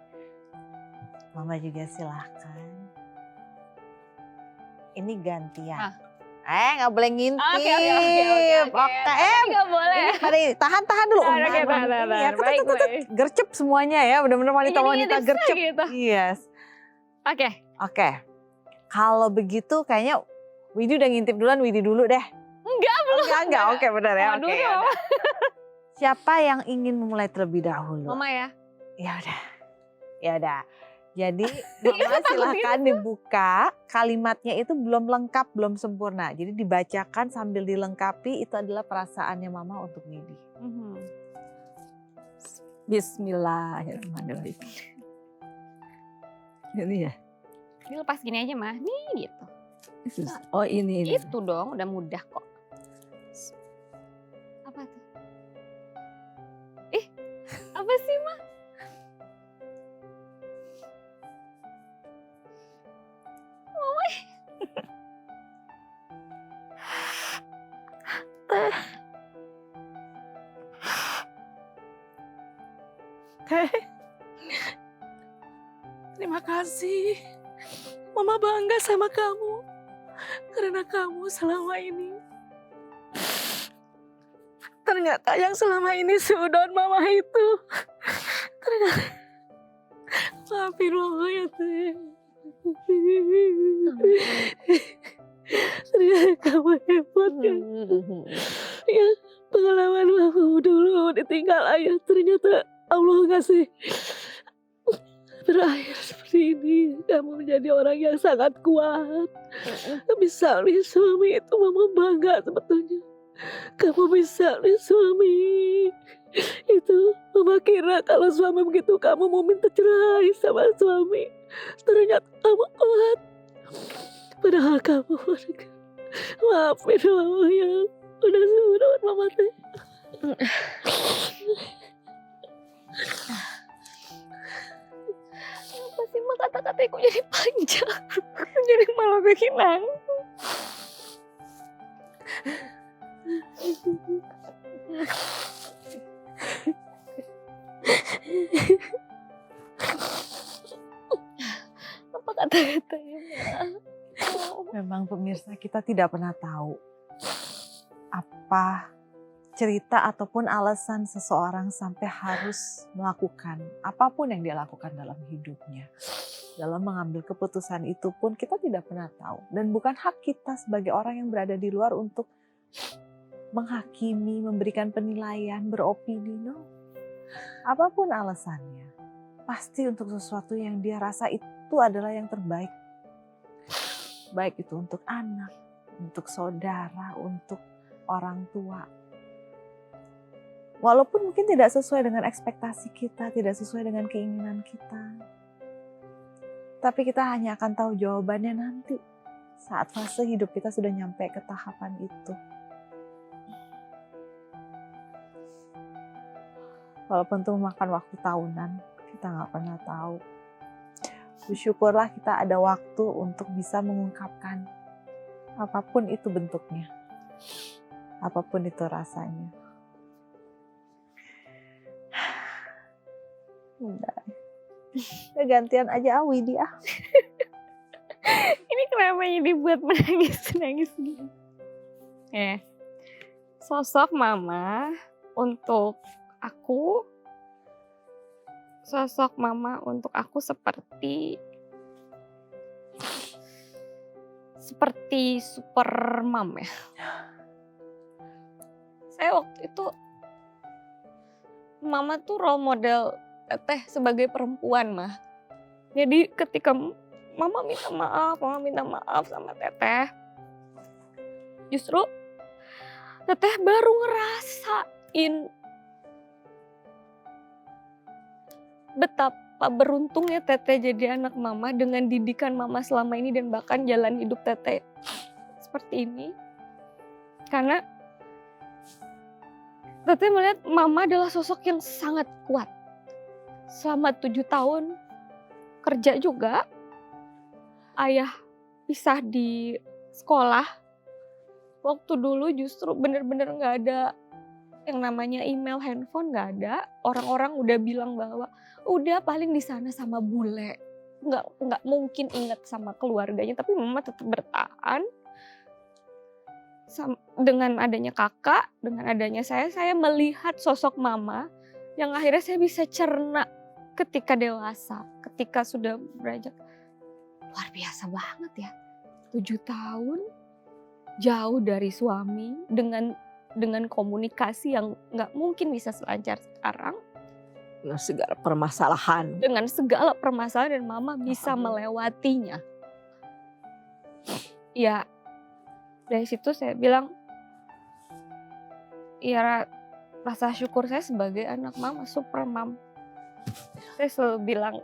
Mama juga silahkan. Ini gantian. Nggak boleh ngintip. Oke. Nggak boleh. Ini mari tahan dulu. Oke, Ya, baik. gercep semuanya ya, benar-benar wanita-wanita Ini gercep. gitu. Yes. Oke. Kalau begitu kayaknya Widi udah ngintip duluan, Widi dulu deh. Enggak. Oke, benar ya. Mama Oke. dulu. Yaudah. Siapa yang ingin memulai terlebih dahulu? Mama ya. Ya udah. Jadi Mama silahkan dibuka, kalimatnya itu belum lengkap, belum sempurna. Jadi dibacakan sambil dilengkapi, itu adalah perasaannya Mama untuk Widi. Bismillahirrahmanirrahim. Ini ya. Ini lepas gini aja mah, nih gitu. Oh ini. Itu dong, udah mudah kok. Apa tuh? Apa sih mah? Teh. Terima kasih. Mama bangga sama kamu. Karena kamu selama ini. Ternyata yang selama ini suudon mama itu. Ternyata. Maafin mama ya Teh. Ternyata kamu hebat kan. Ya, pengalaman mama dulu ditinggal ayah. Ternyata Allah ngasih berakhir seperti ini. Kamu menjadi orang yang sangat kuat. Bisa nih suami itu mama bangga sebetulnya. Kamu bisa nih suami. Itu mama kira kalau suami begitu kamu mau minta cerai sama suami. Ternyata kamu kuat. Padahal kamu maafin mama ya. Udah suruh mama teh. Apa sih mah kata-kataku jadi panjang. Jadi malah bikin nangis. Apa kata-katanya Memang pemirsa kita tidak pernah tahu apa cerita ataupun alasan seseorang sampai harus melakukan apapun yang dia lakukan dalam hidupnya. Dalam mengambil keputusan itu pun kita tidak pernah tahu. Dan bukan hak kita sebagai orang yang berada di luar untuk menghakimi, memberikan penilaian, beropini. No. Apapun alasannya, pasti untuk sesuatu yang dia rasa itu adalah yang terbaik. Baik itu untuk anak, untuk saudara, untuk orang tua. Walaupun mungkin tidak sesuai dengan ekspektasi kita, tidak sesuai dengan keinginan kita. Tapi kita hanya akan tahu jawabannya nanti saat fase hidup kita sudah nyampe ke tahapan itu. Walaupun itu memakan waktu tahunan, kita nggak pernah tahu. Bersyukurlah kita ada waktu untuk bisa mengungkapkan apapun itu bentuknya, apapun itu rasanya. Udah gantian aja Widi ah. Ini kenapa jadi buat menangis gini? Sosok mama untuk aku, seperti super mom ya. Saya waktu itu mama tuh role model Teteh sebagai perempuan mah. Jadi ketika mama minta maaf sama Teteh, justru Teteh baru ngerasain betapa beruntungnya Teteh jadi anak mama dengan didikan mama selama ini dan bahkan jalan hidup Teteh seperti ini. Karena Teteh melihat mama adalah sosok yang sangat kuat. Selama 7 tahun kerja juga, ayah pisah di sekolah. Waktu dulu justru bener-bener gak ada yang namanya email, handphone gak ada. Orang-orang udah bilang bahwa udah paling di sana sama bule. Nggak mungkin inget sama keluarganya, tapi mama tetap bertahan. Dengan adanya kakak, dengan adanya saya melihat sosok mama yang akhirnya saya bisa cerna ketika dewasa, ketika sudah beranjak. Luar biasa banget ya, 7 tahun jauh dari suami dengan komunikasi yang nggak mungkin bisa selancar sekarang. Dengan segala permasalahan. Dengan segala permasalahan dan mama bisa melewatinya. Ya, dari situ saya bilang, ya rasa syukur saya sebagai anak mama, super mom. Saya selalu bilang,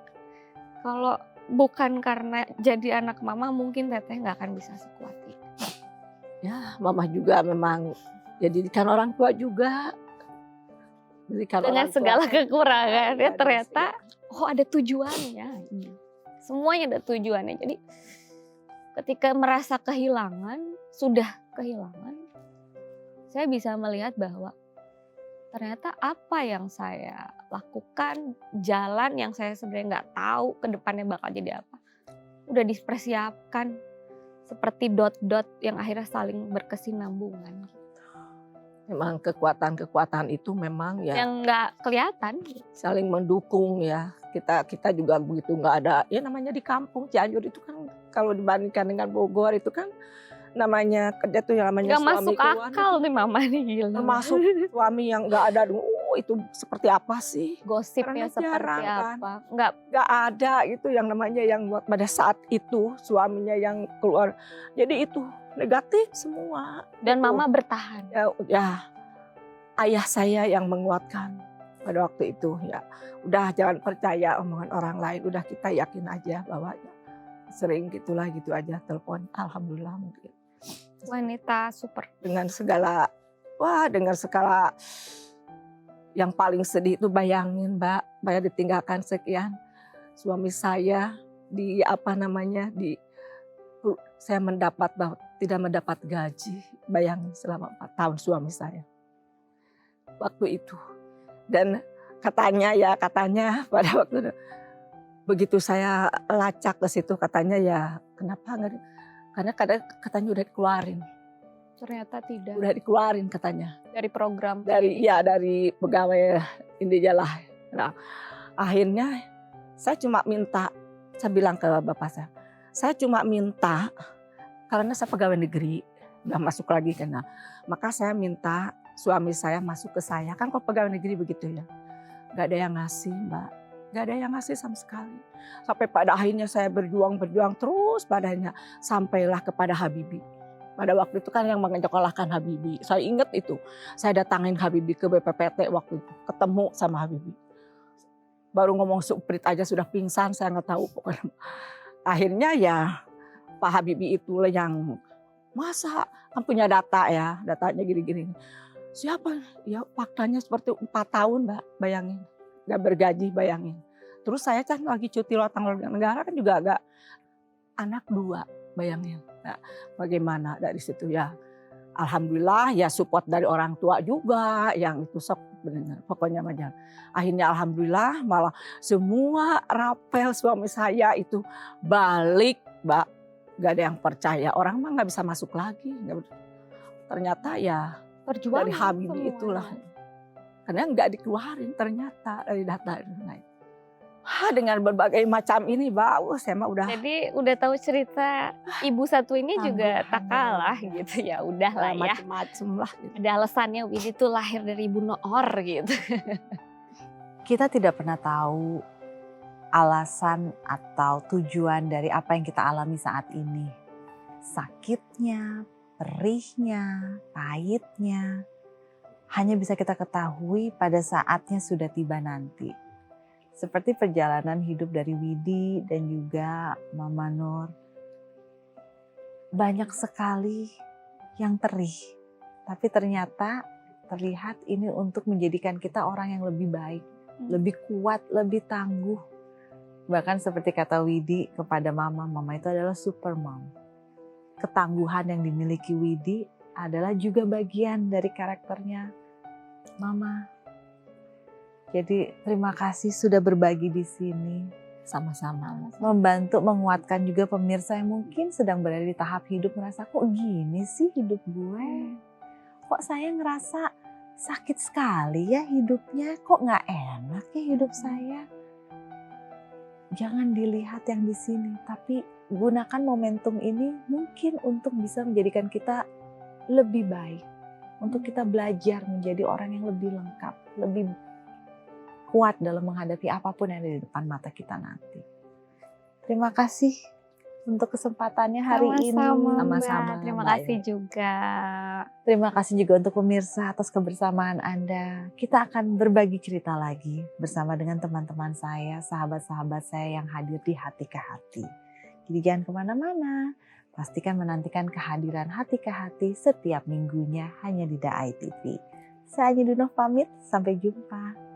kalau bukan karena jadi anak mama mungkin Teteh nggak akan bisa sekuat ini. Ya, mama juga memang jadikan orang tua juga. Dengan segala kekurangan ya ternyata ada tujuannya. Semuanya ada tujuannya. Jadi ketika merasa sudah kehilangan, saya bisa melihat bahwa ternyata apa yang saya lakukan, jalan yang saya sebenarnya nggak tahu ke depannya bakal jadi apa, udah dipersiapkan seperti dot-dot yang akhirnya saling berkesinambungan. Memang kekuatan itu memang ya yang nggak kelihatan, saling mendukung ya. Kita juga begitu nggak ada, ya namanya di kampung Cianjur itu kan kalau dibandingkan dengan Bogor itu kan namanya kerja tuh yang namanya nggak suami masuk akal nih mama nih, gila. Termasuk suami yang nggak ada, itu seperti apa sih? Gosipnya Karena seperti jarang, kan? apa? Nggak ada gitu yang namanya yang pada saat itu suaminya yang keluar. Jadi itu negatif semua. Dan itu. mama bertahan. Ya, ayah saya yang menguatkan pada waktu itu ya. Udah jangan percaya omongan orang lain, udah kita yakin aja bahwa ya, sering gitulah gitu aja telepon. Alhamdulillah mungkin. Wanita super. Dengan segala yang paling sedih itu bayangin Mbak, ditinggalkan sekian. Suami saya saya tidak mendapat gaji, bayangin selama 4 tahun suami saya. Waktu itu. Dan katanya pada waktu itu, begitu saya lacak ke situ katanya ya kenapa enggak, karena katanya udah dikeluarin. Ternyata tidak. Udah dikeluarin katanya. Dari program. Dari pegawai India lah. Nah, akhirnya saya cuma minta, saya bilang ke bapak saya cuma minta karena saya pegawai negeri, nggak masuk lagi karena, maka saya minta suami saya masuk ke saya. Kan kalau pegawai negeri begitu ya, nggak ada yang ngasih Mbak, nggak ada yang ngasih sama sekali. Sampai pada akhirnya saya berjuang terus padanya, sampailah kepada Habibie. Pada waktu itu kan yang menyekolahkan Habibie, saya ingat itu, saya datangin Habibie ke BPPT waktu itu, ketemu sama Habibie. Baru ngomong suprit aja sudah pingsan, saya nggak tahu pokoknya. Akhirnya ya Pak Habibie itulah yang, masa kan punya data ya, datanya gini-gini. Siapa? Ya faktanya seperti 4 tahun Mbak, bayangin. Gak bergaji, bayangin. Terus saya kan lagi cuti luar negara kan juga agak anak 2, bayangin. Nah, bagaimana dari situ ya. Alhamdulillah ya support dari orang tua juga yang itu benar pokoknya macam. Akhirnya alhamdulillah malah semua rapel suami saya itu balik Mbak. Gak ada yang percaya, orang mah nggak bisa masuk lagi. Ternyata ya Perjuangan dari Habibie semua. itulah. Karena nggak dikeluarin ternyata dari data itu. Dengan berbagai macam ini Mbak, saya mah udah. Jadi udah tahu cerita ibu satu ini juga tak kalah gitu ya, udahlah ya. Macam-macam lah. Gitu. Ada alasannya Widi itu lahir dari Ibu Noor gitu. Kita tidak pernah tahu alasan atau tujuan dari apa yang kita alami saat ini. Sakitnya, perihnya, pahitnya, hanya bisa kita ketahui pada saatnya sudah tiba nanti. Seperti perjalanan hidup dari Widi dan juga Mama Nur. Banyak sekali yang perih, tapi ternyata terlihat ini untuk menjadikan kita orang yang lebih baik, lebih kuat, lebih tangguh. Bahkan seperti kata Widi kepada Mama itu adalah super mom. Ketangguhan yang dimiliki Widi adalah juga bagian dari karakternya Mama. Jadi terima kasih sudah berbagi di sini. Sama-sama. Membantu menguatkan juga pemirsa yang mungkin sedang berada di tahap hidup merasa kok gini sih hidup gue. Kok saya ngerasa sakit sekali ya hidupnya, kok gak enak ya hidup saya. Jangan dilihat yang di sini, tapi gunakan momentum ini mungkin untuk bisa menjadikan kita lebih baik. Untuk kita belajar menjadi orang yang lebih lengkap, lebih kuat dalam menghadapi apapun yang ada di depan mata kita nanti. Terima kasih untuk kesempatannya hari ini. Sama-sama. Terima Mbak kasih juga. Terima kasih juga untuk pemirsa atas kebersamaan Anda. Kita akan berbagi cerita lagi bersama dengan teman-teman saya, sahabat-sahabat saya yang hadir di Hati ke Hati. Jadi jangan kemana-mana. Pastikan menantikan kehadiran Hati ke Hati setiap minggunya hanya di DAI TV. Saya Anya Dunov pamit, sampai jumpa.